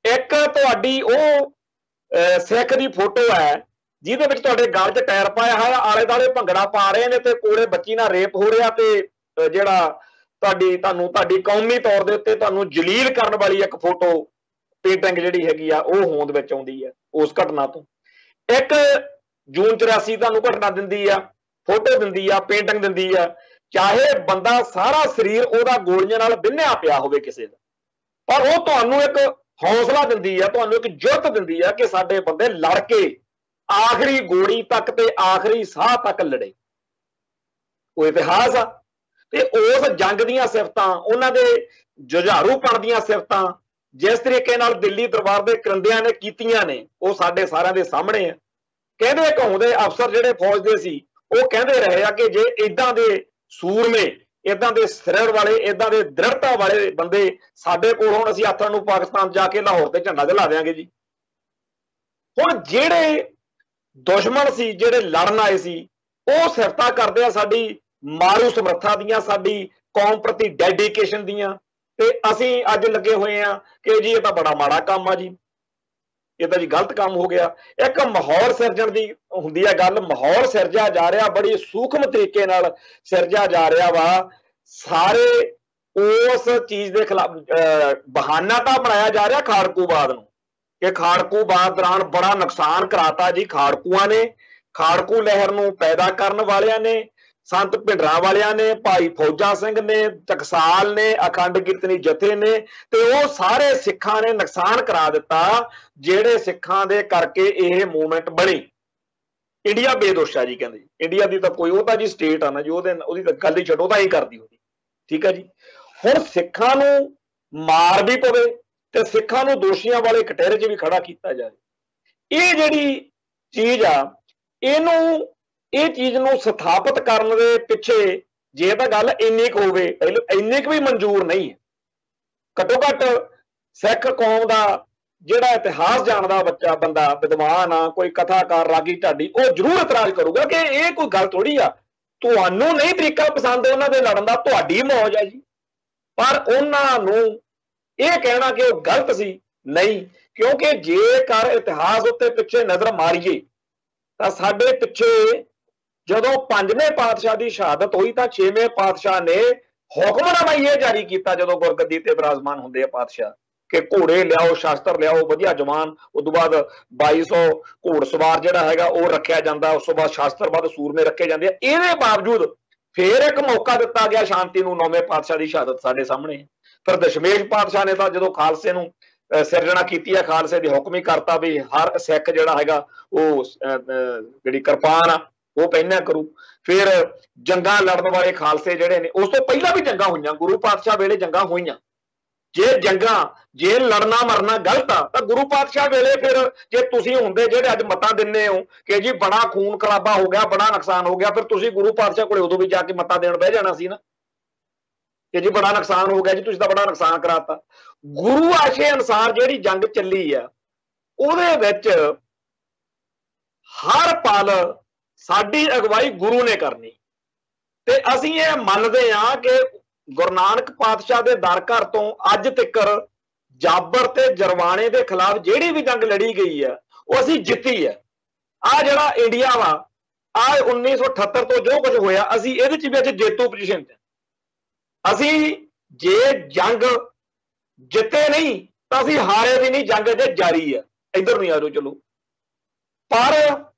एक तुहाडी ओह सिख दी फोटो है ਜਿਹਦੇ ਵਿੱਚ ਤੁਹਾਡੇ ਗਲ 'ਚ ਟਾਇਰ ਪਾਇਆ ਹੈ, ਆਲੇ ਦੁਆਲੇ ਭੰਗੜਾ ਪਾ ਰਹੇ ਨੇ ਤੇ ਕੋਲੇ ਬੱਚੀ ਨਾਲ ਰੇਪ ਹੋ ਰਿਹਾ, ਤੇ ਜਿਹੜਾ ਤੁਹਾਡੀ ਕੌਮੀ ਤੌਰ ਦੇ ਉੱਤੇ ਤੁਹਾਨੂੰ ਜਲੀਲ ਕਰਨ ਵਾਲੀ ਇੱਕ ਫੋਟੋ ਪੇਂਟਿੰਗ ਜਿਹੜੀ ਹੈਗੀ ਆ ਉਹ ਹੋਂਦ ਵਿੱਚ ਆਉਂਦੀ ਹੈ ਉਸ ਘਟਨਾ ਤੋਂ। ਇੱਕ ਜੂਨ 84 ਤੁਹਾਨੂੰ ਘਟਨਾ ਦਿੰਦੀ ਆ, ਫੋਟੋ ਦਿੰਦੀ ਆ, ਪੇਂਟਿੰਗ ਦਿੰਦੀ ਆ, ਚਾਹੇ ਬੰਦਾ ਸਾਰਾ ਸਰੀਰ ਉਹਦਾ ਗੋਲੀਆਂ ਨਾਲ ਬਿੰਨਿਆ ਪਿਆ ਹੋਵੇ ਕਿਸੇ ਦਾ, ਪਰ ਉਹ ਤੁਹਾਨੂੰ ਇੱਕ ਹੌਸਲਾ ਦਿੰਦੀ ਆ, ਤੁਹਾਨੂੰ ਇੱਕ ਜੁਰਤ ਦਿੰਦੀ ਆ ਕਿ ਸਾਡੇ ਬੰਦੇ ਲੜ ਕੇ आखिरी गोली तक ते आखिरी साह तक लड़े। वो इतिहास आ, ते उस जंग दीयां सिफतां, उन्हां दे जुझारूपण दीयां सिफतां जिस तरीके नाल दिल्ली दरबार दे करिंदियां ने कीतियां ने, वो साडे सारिआं दे सामणे आ। कहंदे कहूंदे अफसर जिहड़े फौज दे सी वो कहंदे रहे आ कि जे इदां दे सूरमे, इदां दे सिरड़ वाले, इदां दे दृढ़ता वाले बंदे साडे कोल होण, असीं आथण नूं पाकिस्तान जाके लाहौर ते झंडा दिला देंगे जी। हुण जिहड़े दुश्मन सी, जिहड़े लड़न आए सी, वो सिफतां करदे आ साडी मारू समर्था दीयां, साडी कौम प्रति डेडिकेशन दीयां, ते असीं अज लगे होए आ कि जी ये तां बड़ा माड़ा काम आ जी, ये तां जी गलत काम हो गया। एक माहौल सिरजण दी हुंदी है गल, माहौल सिरजा जा रहा, बड़ी सूखम तरीके नाल सिरजा जा रहा वा। सारे उस चीज़ दे खिलाफ बहाना तां बनाया जा रहा खाड़कूवाद नूं, कि खाड़कूवाद दौरान बड़ा नुकसान कराता जी खाड़कूआं ने, खाड़कू लहर नूं पैदा करन वालियां ने, संत भिंडरां वालियां ने, भाई फौजा सिंह ने, टकसाल ने, अखंड कीर्तनी जथे ने, ते वो सारे सिखां ने नुकसान करा दिता, जिहड़े सिखां दे करके यह मूवमेंट बनी। इंडिया बेदोश है जी, कहंदे इंडिया दी तां कोई, वो तां जी स्टेट आ ना जी, ओहदी तां गल ही छड्डो, तां ही करदी होंदी, ठीक है जी। हुण सिखां नूं मार भी पवे ते सिखां नूं दोषियां वाले कटहरे 'च भी खड़ा किया जाए। ये जिहड़ी चीज़ आ, इहनूं ਇਹ चीज़ नूं स्थापित करन दे पिछे जे तां गल इंनी कुh होवे, इंनी कुh भी मंजूर नहीं है। घट्टो घट्ट सिख कौम दा जिहड़ा इतिहास जानदा बच्चा, बंदा विद्वान आ, कोई कथाकार, रागी ढाडी, वो जरूर इतराज करूगा कि ये कोई गल थोड़ी आ, तुहानूं नहीं तरीका पसंद उन्हां दे लड़न दा, तुहाडी मौज है जी, पर उन्हां नूं ਇਹ कहना कि वह गलत सी नहीं, क्योंकि जेकर इतिहास उत्ते पिछे नज़र मारीए तां साडे पिछे जदों पंजवें पातशाह की शहादत हुई तां छेवें पातशाह ने हुक्मनामा यह जारी किया, जदों गुरगद्दी ते विराजमान हुंदे आ पातशाह, कि घोड़े लियाओ, शास्त्र लियाओ, वधिया जवान, उस तो बाद 2200 घोड़सवार जिहड़ा हैगा वो रखिया जांदा, उस तो बाद शास्त्रबद्ध सूरमे रखे जांदे। इहदे बावजूद फिर एक मौका दिता गया शांति नूं, नौवें पातशाह की शहादत साडे सामने। फिर दशमेश पातशाह ने तो जो खालसे नूं सिरजना की है, खालसे की हुक्म ही करता भी हर सिख जिहड़ा हैगा वो जिहड़ी किरपान आ ਉਹ ਪਹਿਨਾ ਕਰੂ। ਫਿਰ ਜੰਗਾਂ ਲੜਨ ਵਾਲੇ ਖਾਲਸੇ ਜਿਹੜੇ ਨੇ, ਉਸ ਤੋਂ ਪਹਿਲਾਂ ਵੀ ਜੰਗਾਂ ਹੋਈਆਂ, ਗੁਰੂ ਪਾਤਸ਼ਾਹ ਵੇਲੇ ਜੰਗਾਂ ਹੋਈਆਂ। ਜੇ ਲੜਨਾ ਮਰਨਾ ਗਲਤ ਆ ਤਾਂ ਗੁਰੂ ਪਾਤਸ਼ਾਹ ਵੇਲੇ ਫਿਰ ਜੇ ਤੁਸੀਂ ਹੁੰਦੇ ਜਿਹੜੇ ਅੱਜ ਮਤਾਂ ਦਿੰਦੇ ਹੋ ਕਿ ਜੀ ਬੜਾ ਖੂਨ ਖਰਾਬਾ ਹੋ ਗਿਆ, ਬੜਾ ਨੁਕਸਾਨ ਹੋ ਗਿਆ, ਫਿਰ ਤੁਸੀਂ ਗੁਰੂ ਪਾਤਸ਼ਾਹ ਕੋਲੇ ਉਦੋਂ ਵੀ ਜਾ ਕੇ ਮਤਾਂ ਦੇਣ ਬਹਿ ਜਾਣਾ ਸੀ ਨਾ ਕਿ ਜੀ ਬੜਾ ਨੁਕਸਾਨ ਹੋ ਗਿਆ ਜੀ, ਤੁਸੀਂ ਤਾਂ ਬੜਾ ਨੁਕਸਾਨ ਕਰਾਤਾ। ਗੁਰੂ ਆਸ਼ੇ ਅਨੁਸਾਰ ਜਿਹੜੀ ਜੰਗ ਚੱਲੀ ਆ ਉਹਦੇ ਵਿੱਚ ਹਰ ਪਲ ਸਾਡੀ ਅਗਵਾਈ ਗੁਰੂ ਨੇ ਕਰਨੀ, ਤੇ ਅਸੀਂ ਇਹ ਮੰਨਦੇ ਹਾਂ ਕਿ ਗੁਰੂ ਨਾਨਕ ਪਾਤਸ਼ਾਹ ਦੇ ਦਰ ਘਰ ਤੋਂ ਅੱਜ ਤੱਕ ਜਾਬਰ ਤੇ ਜਰਵਾਣੇ ਦੇ ਖਿਲਾਫ ਜਿਹੜੀ ਵੀ ਜੰਗ ਲੜੀ ਗਈ ਆ ਉਹ ਅਸੀਂ ਜਿੱਤੀ ਹੈ। ਆ ਜਿਹੜਾ ਇੰਡੀਆ ਵਾ, ਆ 1978 ਤੋਂ ਜੋ ਕੁਝ ਹੋਇਆ, ਅਸੀਂ ਇਹਦੇ ਚ ਵੀ ਅੱਜ ਜੇਤੂ ਪੋਜੀਸ਼ਨ ਤੇ। ਅਸੀਂ ਜੇ ਜੰਗ ਜਿੱਤੇ ਨਹੀਂ ਤਾਂ ਅਸੀਂ ਹਾਰੇ ਵੀ ਨਹੀਂ, ਜੰਗ ਅਜੇ ਜਾਰੀ ਆ। ਇੱਧਰ ਨਹੀਂ ਆ ਜਾਓ ਚਲੋ। ਪਰ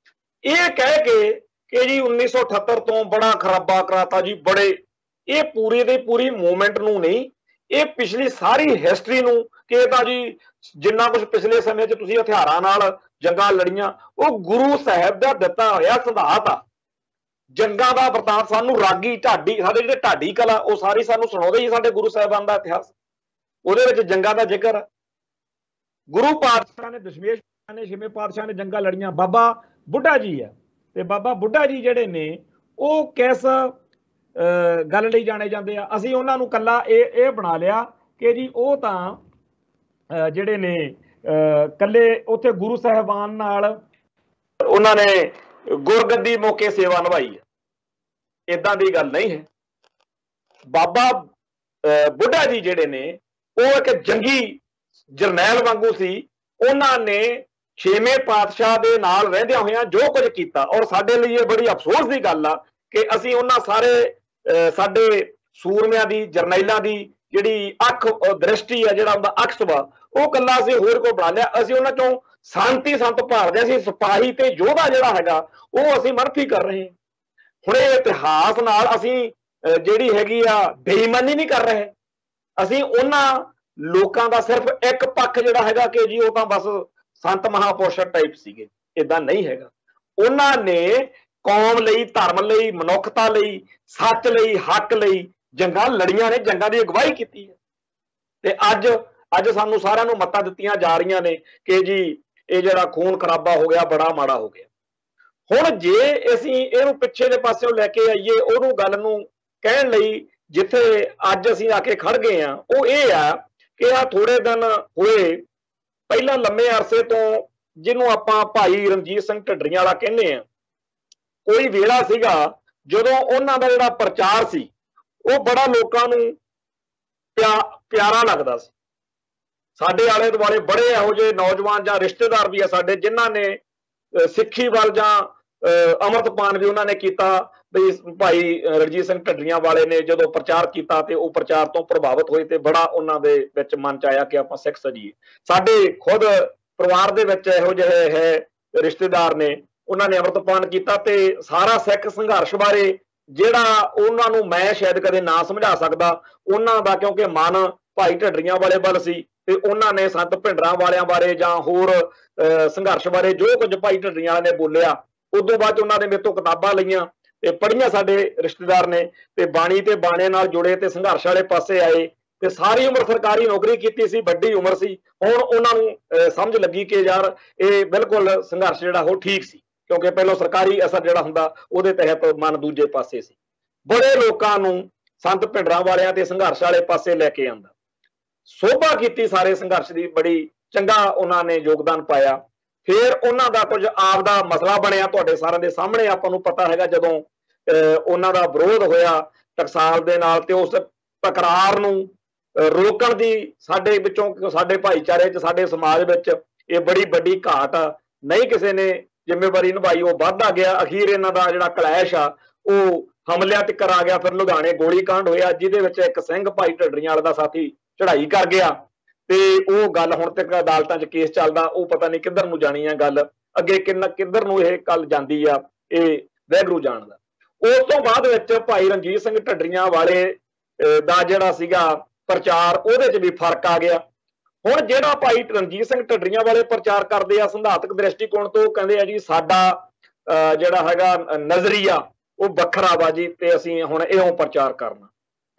ਇਹ ਕਹਿ ਕੇ ਕਿ ਜੀ 1978 ਤੋਂ ਬੜਾ ਖਰਾਬਾ ਕਰਾਤਾ ਜੀ, ਬੜੇ, ਇਹ ਪੂਰੀ ਦੀ ਪੂਰੀ ਮੂਵਮੈਂਟ ਨੂੰ ਨਹੀਂ, ਇਹ ਪਿਛਲੀ ਸਾਰੀ ਹਿਸਟਰੀ ਨੂੰ ਕਿ ਤਾਂ ਜੀ ਜਿੰਨਾ ਕੁਝ ਪਿਛਲੇ ਸਮੇਂ 'ਚ ਤੁਸੀਂ ਹਥਿਆਰਾਂ ਨਾਲ ਜੰਗਾਂ ਲੜੀਆਂ ਉਹ ਗੁਰੂ ਸਾਹਿਬ ਦਾ ਦਿੱਤਾ ਹੋਇਆ ਸਿਧਾਂਤ ਆ। ਜੰਗਾਂ ਦਾ ਵਰਤਾਂਤ ਸਾਨੂੰ ਰਾਗੀ ਢਾਡੀ, ਸਾਡੇ ਜਿਹੜੇ ਢਾਡੀ ਕਲਾ ਉਹ ਸਾਰੀ ਸਾਨੂੰ ਸੁਣਾਉਂਦੇ ਹੀ ਸਾਡੇ ਗੁਰੂ ਸਾਹਿਬਾਨ ਦਾ ਇਤਿਹਾਸ, ਉਹਦੇ ਵਿੱਚ ਜੰਗਾਂ ਦਾ ਜ਼ਿਕਰ ਆ। ਗੁਰੂ ਪਾਤਸ਼ਾਹ ਨੇ, ਦਸ਼ਮੇਸ਼ ਨੇ, ਛੇਵੇਂ ਪਾਤਸ਼ਾਹ ਨੇ ਜੰਗਾਂ ਲੜੀਆਂ। ਬਾਬਾ ਬੁੱਢਾ ਜੀ ਆ, ਤੇ ਬਾਬਾ ਬੁੱਢਾ ਜੀ ਜਿਹੜੇ ਨੇ ਉਹ ਕਿਸ ਗੱਲ ਲਈ ਜਾਣੇ ਜਾਂਦੇ ਆ, ਅਸੀਂ ਉਹਨਾਂ ਨੂੰ ਕੱਲਾ ਇਹ ਬਣਾ ਲਿਆ ਕਿ ਜੀ ਉਹ ਤਾਂ ਜਿਹੜੇ ਨੇ ਕੱਲੇ ਉੱਥੇ ਗੁਰੂ ਸਾਹਿਬਾਨ ਨਾਲ ਉਹਨਾਂ ਨੇ ਗੁਰਗੱਦੀ ਮੌਕੇ ਸੇਵਾ ਨਿਭਾਈ ਹੈ। ਇਦਾਂ ਦੀ ਗੱਲ ਨਹੀਂ ਹੈ। ਬਾਬਾ ਬੁੱਢਾ ਜੀ ਜਿਹੜੇ ਨੇ ਉਹ ਇੱਕ ਜੰਗੀ ਜਰਨੈਲ ਵਾਂਗੂ ਸੀ। ਉਹਨਾਂ ਨੇ ਛੇਵੇਂ ਪਾਤਸ਼ਾਹ ਦੇ ਨਾਲ ਰਹਿੰਦਿਆਂ ਹੋਇਆਂ ਜੋ ਕੁਝ ਕੀਤਾ, ਔਰ ਸਾਡੇ ਲਈ ਇਹ ਬੜੀ ਅਫਸੋਸ ਦੀ ਗੱਲ ਆ ਕਿ ਅਸੀਂ ਉਹਨਾਂ ਸਾਰੇ ਸਾਡੇ ਸੂਰਮਿਆਂ ਦੀ, ਜਰਨੈਲਾਂ ਦੀ ਜਿਹੜੀ ਅੱਖ ਦ੍ਰਿਸ਼ਟੀ ਆ, ਜਿਹੜਾ ਉਹਦਾ ਅਕਸ ਵਾ, ਉਹ ਕੱਲਾ ਅਸੀਂ ਹੋਰ ਕੋ ਬਣਾ ਲਿਆ। ਅਸੀਂ ਉਹਨਾਂ ਚੋਂ ਸ਼ਾਂਤੀ ਸੰਤ ਭਾਲਦੇ, ਅਸੀਂ ਸਿਪਾਹੀ ਤੇ ਯੋਧਾ ਜਿਹੜਾ ਹੈਗਾ ਉਹ ਅਸੀਂ ਮਨਫੀ ਕਰ ਰਹੇ ਹਾਂ। ਹੁਣ ਇਹ ਇਤਿਹਾਸ ਨਾਲ ਅਸੀਂ ਜਿਹੜੀ ਹੈਗੀ ਆ ਬੇਈਮਾਨੀ ਨਹੀਂ ਕਰ ਰਹੇ। ਅਸੀਂ ਉਹਨਾਂ ਲੋਕਾਂ ਦਾ ਸਿਰਫ ਇੱਕ ਪੱਖ ਜਿਹੜਾ ਹੈਗਾ ਕਿ ਜੀ ਉਹ ਤਾਂ ਬਸ ਸੰਤ ਮਹਾਪੁਰਸ਼ ਟਾਈਪ ਸੀਗੇ, ਇਦਾਂ ਨਹੀਂ ਹੈਗਾ। ਉਹਨਾਂ ਨੇ ਕੌਮ ਲਈ, ਧਰਮ ਲਈ, ਮਨੁੱਖਤਾ ਲਈ, ਸੱਚ ਲਈ, ਹੱਕ ਲਈ ਜੰਗਾਂ ਲੜੀਆਂ ਨੇ, ਜੰਗਾਂ ਦੀ ਅਗਵਾਈ ਕੀਤੀ ਹੈ। ਤੇ ਅੱਜ ਸਾਨੂੰ ਸਾਰਿਆਂ ਨੂੰ ਮੱਤਾਂ ਦਿੱਤੀਆਂ ਜਾ ਰਹੀਆਂ ਨੇ ਕਿ ਜੀ ਇਹ ਜਿਹੜਾ ਖੂਨ ਖਰਾਬਾ ਹੋ ਗਿਆ ਬੜਾ ਮਾੜਾ ਹੋ ਗਿਆ। ਹੁਣ ਜੇ ਅਸੀਂ ਇਹਨੂੰ ਪਿੱਛੇ ਦੇ ਪਾਸਿਓਂ ਲੈ ਕੇ ਆਈਏ, ਉਹਨੂੰ ਗੱਲ ਨੂੰ ਕਹਿਣ ਲਈ ਜਿੱਥੇ ਅੱਜ ਅਸੀਂ ਆ ਕੇ ਖੜ ਗਏ ਆ, ਉਹ ਇਹ ਆ ਕਿ ਆ ਥੋੜੇ ਦਿਨ ਹੋਏ ਪਹਿਲਾਂ ਲੰਮੇ ਅਰਸੇ ਤੋਂ, ਜਿਹਨੂੰ ਆਪਾਂ ਭਾਈ ਰਣਜੀਤ ਸਿੰਘ ਢੱਡਰੀਆਂ ਵਾਲਾ ਕਹਿੰਦੇ ਆ, ਕੋਈ ਵੇਲਾ ਸੀਗਾ ਜਦੋਂ ਉਹਨਾਂ ਦਾ ਜਿਹੜਾ ਪ੍ਰਚਾਰ ਸੀ ਉਹ ਬੜਾ ਲੋਕਾਂ ਨੂੰ ਪਿਆਰਾ ਲੱਗਦਾ ਸੀ। ਸਾਡੇ ਆਲੇ ਦੁਆਲੇ ਬੜੇ ਇਹੋ ਜਿਹੇ ਨੌਜਵਾਨ ਜਾਂ ਰਿਸ਼ਤੇਦਾਰ ਵੀ ਆ ਸਾਡੇ, ਜਿਨ੍ਹਾਂ ਨੇ ਸਿੱਖੀ ਵੱਲ ਜਾਂ ਅੰਮ੍ਰਿਤਪਾਨ ਵੀ ਉਹਨਾਂ ਨੇ ਕੀਤਾ। ਬਈ ਭਾਈ ਰਣਜੀਤ ਸਿੰਘ ਢੱਡਰੀਆਂ ਵਾਲੇ ਨੇ ਜਦੋਂ ਪ੍ਰਚਾਰ ਕੀਤਾ ਤੇ ਉਹ ਪ੍ਰਚਾਰ ਤੋਂ ਪ੍ਰਭਾਵਿਤ ਹੋਏ ਤੇ ਬੜਾ ਉਹਨਾਂ ਦੇ ਵਿੱਚ ਮਨ ਚ ਆਇਆ ਕਿ ਆਪਾਂ ਸਿੱਖ ਸਜੀਏ। ਸਾਡੇ ਖੁਦ ਪਰਿਵਾਰ ਦੇ ਵਿੱਚ ਇਹੋ ਜਿਹੇ ਹੈ ਰਿਸ਼ਤੇਦਾਰ ਨੇ, ਉਹਨਾਂ ਨੇ ਅੰਮ੍ਰਿਤਪਾਨ ਕੀਤਾ ਤੇ ਸਾਰਾ ਸਿੱਖ ਸੰਘਰਸ਼ ਬਾਰੇ ਜਿਹੜਾ ਉਹਨਾਂ ਨੂੰ ਮੈਂ ਸ਼ਾਇਦ ਕਦੇ ਨਾ ਸਮਝਾ ਸਕਦਾ, ਉਹਨਾਂ ਦਾ ਕਿਉਂਕਿ ਮਨ ਭਾਈ ਢੱਡਰੀਆਂ ਵਾਲੇ ਵੱਲ ਸੀ ਤੇ ਉਹਨਾਂ ਨੇ ਸੰਤ ਭਿੰਡਰਾਂ ਵਾਲਿਆਂ ਬਾਰੇ ਜਾਂ ਹੋਰ ਸੰਘਰਸ਼ ਬਾਰੇ ਜੋ ਕੁਝ ਭਾਈ ਢੱਡਰੀਆਂ ਨੇ ਬੋਲਿਆ, ਉਦੋਂ ਬਾਅਦ ਉਹਨਾਂ ਨੇ ਮੇਰੇ ਤੋਂ ਕਿਤਾਬਾਂ ਲਈਆਂ ਤੇ ਪੜ੍ਹੀਆਂ ਸਾਡੇ ਰਿਸ਼ਤੇਦਾਰ ਨੇ, ਤੇ ਬਾਣੀ ਤੇ ਬਾਣੇ ਨਾਲ ਜੁੜੇ ਤੇ ਸੰਘਰਸ਼ ਵਾਲੇ ਪਾਸੇ ਆਏ। ਤੇ ਸਾਰੀ ਉਮਰ ਸਰਕਾਰੀ ਨੌਕਰੀ ਕੀਤੀ ਸੀ, ਵੱਡੀ ਉਮਰ ਸੀ। ਹੁਣ ਉਹਨਾਂ ਨੂੰ ਸਮਝ ਲੱਗੀ ਕਿ ਯਾਰ ਇਹ ਬਿਲਕੁਲ ਸੰਘਰਸ਼ ਜਿਹੜਾ ਉਹ ਠੀਕ ਸੀ, ਕਿਉਂਕਿ ਪਹਿਲਾਂ ਸਰਕਾਰੀ ਅਸਰ ਜਿਹੜਾ ਹੁੰਦਾ ਉਹਦੇ ਤਹਿਤ ਮਨ ਦੂਜੇ ਪਾਸੇ ਸੀ। ਬੜੇ ਲੋਕਾਂ ਨੂੰ ਸੰਤ ਭਿੰਡਰਾਂ ਵਾਲਿਆਂ ਤੇ ਸੰਘਰਸ਼ ਵਾਲੇ ਪਾਸੇ ਲੈ ਕੇ ਆਂਦਾ, ਸੋਭਾ ਕੀਤੀ ਸਾਰੇ ਸੰਘਰਸ਼ ਦੀ, ਬੜੀ ਚੰਗਾ ਉਹਨਾਂ ਨੇ ਯੋਗਦਾਨ ਪਾਇਆ। ਫਿਰ ਉਹਨਾਂ ਦਾ ਕੁਝ ਆਪ ਦਾ ਮਸਲਾ ਬਣਿਆ, ਤੁਹਾਡੇ ਸਾਰਿਆਂ ਦੇ ਸਾਹਮਣੇ ਆਪਾਂ ਨੂੰ ਪਤਾ ਹੈਗਾ। ਜਦੋਂ ਉਹਨਾਂ ਦਾ ਵਿਰੋਧ ਹੋਇਆ ਟਕਸਾਲ ਦੇ ਨਾਲ ਤੇ ਉਸ ਤਕਰਾਰ ਨੂੰ ਰੋਕਣ ਦੀ ਸਾਡੇ ਵਿੱਚੋਂ, ਸਾਡੇ ਭਾਈਚਾਰੇ 'ਚ, ਸਾਡੇ ਸਮਾਜ ਵਿੱਚ ਇਹ ਬੜੀ ਵੱਡੀ ਘਾਟ ਆ, ਨਹੀਂ ਕਿਸੇ ਨੇ ਜ਼ਿੰਮੇਵਾਰੀ ਨਿਭਾਈ। ਉਹ ਵੱਧਦਾ ਗਿਆ, ਅਖੀਰ ਇਹਨਾਂ ਦਾ ਜਿਹੜਾ ਕਲੈਸ਼ ਆ ਉਹ ਹਮਲਿਆਂ ਤੱਕ ਆ ਗਿਆ। ਫਿਰ ਲੁਧਿਆਣੇ ਗੋਲੀ ਕਾਂਡ ਹੋਇਆ ਜਿਹਦੇ ਵਿੱਚ ਇੱਕ ਸਿੰਘ ਭਾਈ ਢੱਡਰੀਆਂ ਵਾਲੇ ਦਾ ਸਾਥੀ ਚੜ੍ਹਾਈ ਕਰ ਗਿਆ ਤੇ ਉਹ ਗੱਲ ਹੁਣ ਤੱਕ ਅਦਾਲਤਾਂ 'ਚ ਕੇਸ ਚੱਲਦਾ, ਉਹ ਪਤਾ ਨਹੀਂ ਕਿੱਧਰ ਨੂੰ ਜਾਣੀ ਆ ਗੱਲ, ਅੱਗੇ ਕਿੱਧਰ ਨੂੰ ਇਹ ਗੱਲ ਜਾਂਦੀ ਆ, ਇਹ ਵਾਹਿਗੁਰੂ ਜਾਣਦਾ। ਉਸ ਤੋਂ ਬਾਅਦ ਵਿੱਚ ਭਾਈ ਰਣਜੀਤ ਸਿੰਘ ਢੱਡਰੀਆਂ ਵਾਲੇ ਦਾ ਜਿਹੜਾ ਸੀਗਾ ਪ੍ਰਚਾਰ, ਉਹਦੇ 'ਚ ਵੀ ਫਰਕ ਆ ਗਿਆ। ਹੁਣ ਜਿਹੜਾ ਭਾਈ ਰਣਜੀਤ ਸਿੰਘ ਢੱਡਰੀਆਂ ਵਾਲੇ ਪ੍ਰਚਾਰ ਕਰਦੇ ਆ ਸਿਧਾਂਤਕ ਦ੍ਰਿਸ਼ਟੀਕੋਣ ਤੋਂ, ਕਹਿੰਦੇ ਆ ਜੀ ਸਾਡਾ ਜਿਹੜਾ ਹੈਗਾ ਨਜ਼ਰੀਆ ਉਹ ਵੱਖਰਾ ਵਾ ਜੀ, ਤੇ ਅਸੀਂ ਹੁਣ ਇਉਂ ਪ੍ਰਚਾਰ ਕਰਨਾ।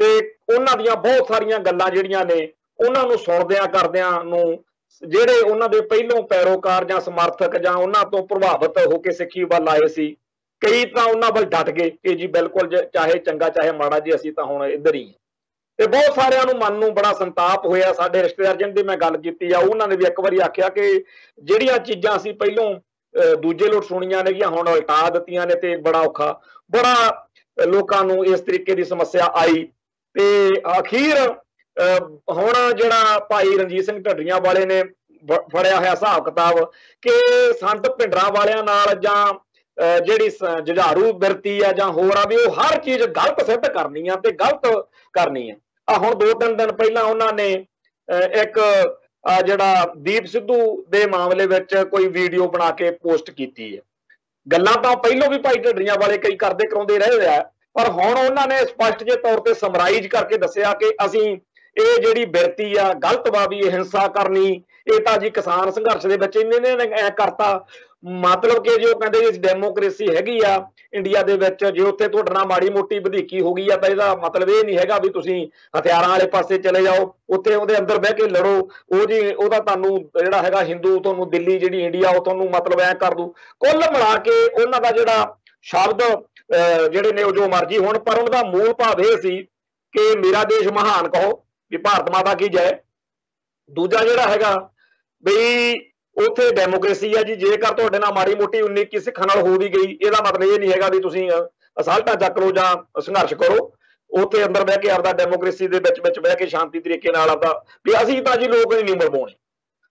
ਤੇ ਉਹਨਾਂ ਦੀਆਂ ਬਹੁਤ ਸਾਰੀਆਂ ਗੱਲਾਂ ਜਿਹੜੀਆਂ ਨੇ ਉਹਨਾਂ ਨੂੰ ਸੁਣਦਿਆਂ ਕਰਦਿਆਂ ਨੂੰ ਜਿਹੜੇ ਉਹਨਾਂ ਦੇ ਪਹਿਲੋਂ ਪੈਰੋਕਾਰ ਜਾਂ ਸਮਰਥਕ ਜਾਂ ਉਹਨਾਂ ਤੋਂ ਪ੍ਰਭਾਵਿਤ ਹੋ ਕੇ ਸਿੱਖੀ ਵੱਲ ਆਏ ਸੀ, ਕਈ ਤਾਂ ਉਹਨਾਂ ਵੱਲ ਡਟ ਗਏ ਕਿ ਜੀ ਬਿਲਕੁਲ ਚਾਹੇ ਚੰਗਾ ਚਾਹੇ ਮਾੜਾ ਜੀ ਅਸੀਂ ਤਾਂ ਹੁਣ ਇੱਧਰ ਹੀ। ਤੇ ਬਹੁਤ ਸਾਰਿਆਂ ਨੂੰ ਮਨ ਨੂੰ ਬੜਾ ਸੰਤਾਪ ਹੋਇਆ। ਸਾਡੇ ਰਿਸ਼ਤੇਦਾਰ ਜਿਹਨਾਂ ਦੀ ਮੈਂ ਗੱਲ ਕੀਤੀ ਆ ਉਹਨਾਂ ਨੇ ਵੀ ਇੱਕ ਵਾਰੀ ਆਖਿਆ ਕਿ ਜਿਹੜੀਆਂ ਚੀਜ਼ਾਂ ਅਸੀਂ ਪਹਿਲੋਂ ਦੂਜੇ ਲੋਟ ਸੁਣੀਆਂ ਨੇਗੀਆਂ ਹੁਣ ਉਲਟਾ ਦਿੱਤੀਆਂ ਨੇ, ਤੇ ਬੜਾ ਔਖਾ, ਬੜਾ ਲੋਕਾਂ ਨੂੰ ਇਸ ਤਰੀਕੇ ਦੀ ਸਮੱਸਿਆ ਆਈ। ਤੇ ਅਖੀਰ ਹੁਣ ਜਿਹੜਾ ਭਾਈ ਰਣਜੀਤ ਸਿੰਘ ਢੱਡਰੀਆਂ ਵਾਲੇ ਨੇ ਫੜਿਆ ਹੋਇਆ ਹਿਸਾਬ ਕਿਤਾਬ ਕਿ ਸੰਤ ਭਿੰਡਰਾਂ ਵਾਲਿਆਂ ਨਾਲ ਜਾਂ ਜਿਹੜੀ ਜੁਝਾਰੂ ਬਿਰਤੀ ਆ ਜਾਂ ਹੋਰ ਆ ਵੀ ਉਹ ਹਰ ਚੀਜ਼ ਗਲਤ ਸਿੱਧ ਕਰਨੀ ਆ ਤੇ ਗਲਤ ਕਰਨੀ ਆ। ਹੁਣ 2-3 ਦਿਨ ਪਹਿਲਾਂ ਉਹਨਾਂ ਨੇ ਇੱਕ ਜਿਹੜਾ ਦੀਪ ਸਿੱਧੂ ਦੇ ਮਾਮਲੇ ਵਿੱਚ ਕੋਈ ਵੀਡੀਓ ਬਣਾ ਕੇ ਪੋਸਟ ਕੀਤੀ ਹੈ। ਗੱਲਾਂ ਤਾਂ ਪਹਿਲੋਂ ਵੀ ਭਾਈ ਢੱਡਰੀਆਂ ਵਾਲੇ ਕਈ ਕਰਦੇ ਕਰਾਉਂਦੇ ਰਹੇ ਆ, ਪਰ ਹੁਣ ਉਹਨਾਂ ਨੇ ਸਪਸ਼ਟ ਜਿਹੇ ਤੌਰ ਤੇ ਸਮਰਾਈਜ਼ ਕਰਕੇ ਦੱਸਿਆ ਕਿ ਅਸੀਂ ਇਹ ਜਿਹੜੀ ਬਿਰਤੀ ਆ ਗਲਤ ਵਾ, ਵੀ ਇਹ ਹਿੰਸਾ ਕਰਨੀ ਇਹ ਤਾਂ ਜੀ ਕਿਸਾਨ ਸੰਘਰਸ਼ ਦੇ ਵਿੱਚ ਇਹਨੇ ਨੇ ਐ ਕਰਤਾ। ਮਤਲਬ ਕਿ ਜੋ ਕਹਿੰਦੇ ਜੀ ਡੈਮੋਕ੍ਰੇਸੀ ਹੈਗੀ ਆ ਇੰਡੀਆ ਦੇ ਵਿੱਚ, ਜੇ ਉੱਥੇ ਤੁਹਾਡੇ ਨਾਲ ਮਾੜੀ ਮੋਟੀ ਵਧੀਕੀ ਹੋ ਗਈ ਆ ਤਾਂ ਇਹਦਾ ਮਤਲਬ ਇਹ ਨਹੀਂ ਹੈਗਾ ਵੀ ਤੁਸੀਂ ਹਥਿਆਰਾਂ ਵਾਲੇ ਪਾਸੇ ਚਲੇ ਜਾਓ, ਉੱਥੇ ਉਹਦੇ ਅੰਦਰ ਬਹਿ ਕੇ ਲੜੋ। ਉਹ ਜੀ ਉਹਦਾ ਤੁਹਾਨੂੰ ਜਿਹੜਾ ਹੈਗਾ ਹਿੰਦੂ ਤੁਹਾਨੂੰ ਦਿੱਲੀ ਜਿਹੜੀ ਇੰਡੀਆ ਉਹ ਤੁਹਾਨੂੰ ਮਤਲਬ ਐ ਕਰ ਦੂ। ਕੁੱਲ ਮਿਲਾ ਕੇ ਉਹਨਾਂ ਦਾ ਜਿਹੜਾ ਸ਼ਬਦ ਜਿਹੜੇ ਨੇ ਉਹ ਜੋ ਮਰਜ਼ੀ ਹੋਣ, ਪਰ ਉਹਨਾਂ ਦਾ ਮੂਲ ਭਾਵ ਇਹ ਸੀ ਕਿ ਮੇਰਾ ਦੇਸ਼ ਮਹਾਨ ਕਹੋ, ਵੀ ਭਾਰਤ ਮਾਤਾ ਕੀ ਜੈ। ਦੂਜਾ ਜਿਹੜਾ ਹੈਗਾ ਵੀ ਉੱਥੇ ਡੈਮੋਕ੍ਰੇਸੀ ਆ ਜੀ, ਜੇਕਰ ਤੁਹਾਡੇ ਨਾਲ ਮਾੜੀ ਮੋਟੀ 19-21 ਸਿੱਖਾਂ ਨਾਲ ਹੋ ਵੀ ਗਈ ਇਹਦਾ ਮਤਲਬ ਇਹ ਨਹੀਂ ਹੈਗਾ ਵੀ ਤੁਸੀਂ ਅਸਾਲਟਾਂ ਚੱਕ ਲਓ ਜਾਂ ਸੰਘਰਸ਼ ਕਰੋ। ਉੱਥੇ ਅੰਦਰ ਬਹਿ ਕੇ ਆਪਦਾ ਡੈਮੋਕ੍ਰੇਸੀ ਦੇ ਵਿੱਚ ਬਹਿ ਕੇ ਸ਼ਾਂਤੀ ਤਰੀਕੇ ਨਾਲ ਆਪਦਾ ਵੀ ਅਸੀਂ ਤਾਂ ਜੀ ਲੋਕ ਨਹੀਂ ਮਰਵਾਉਣੇ।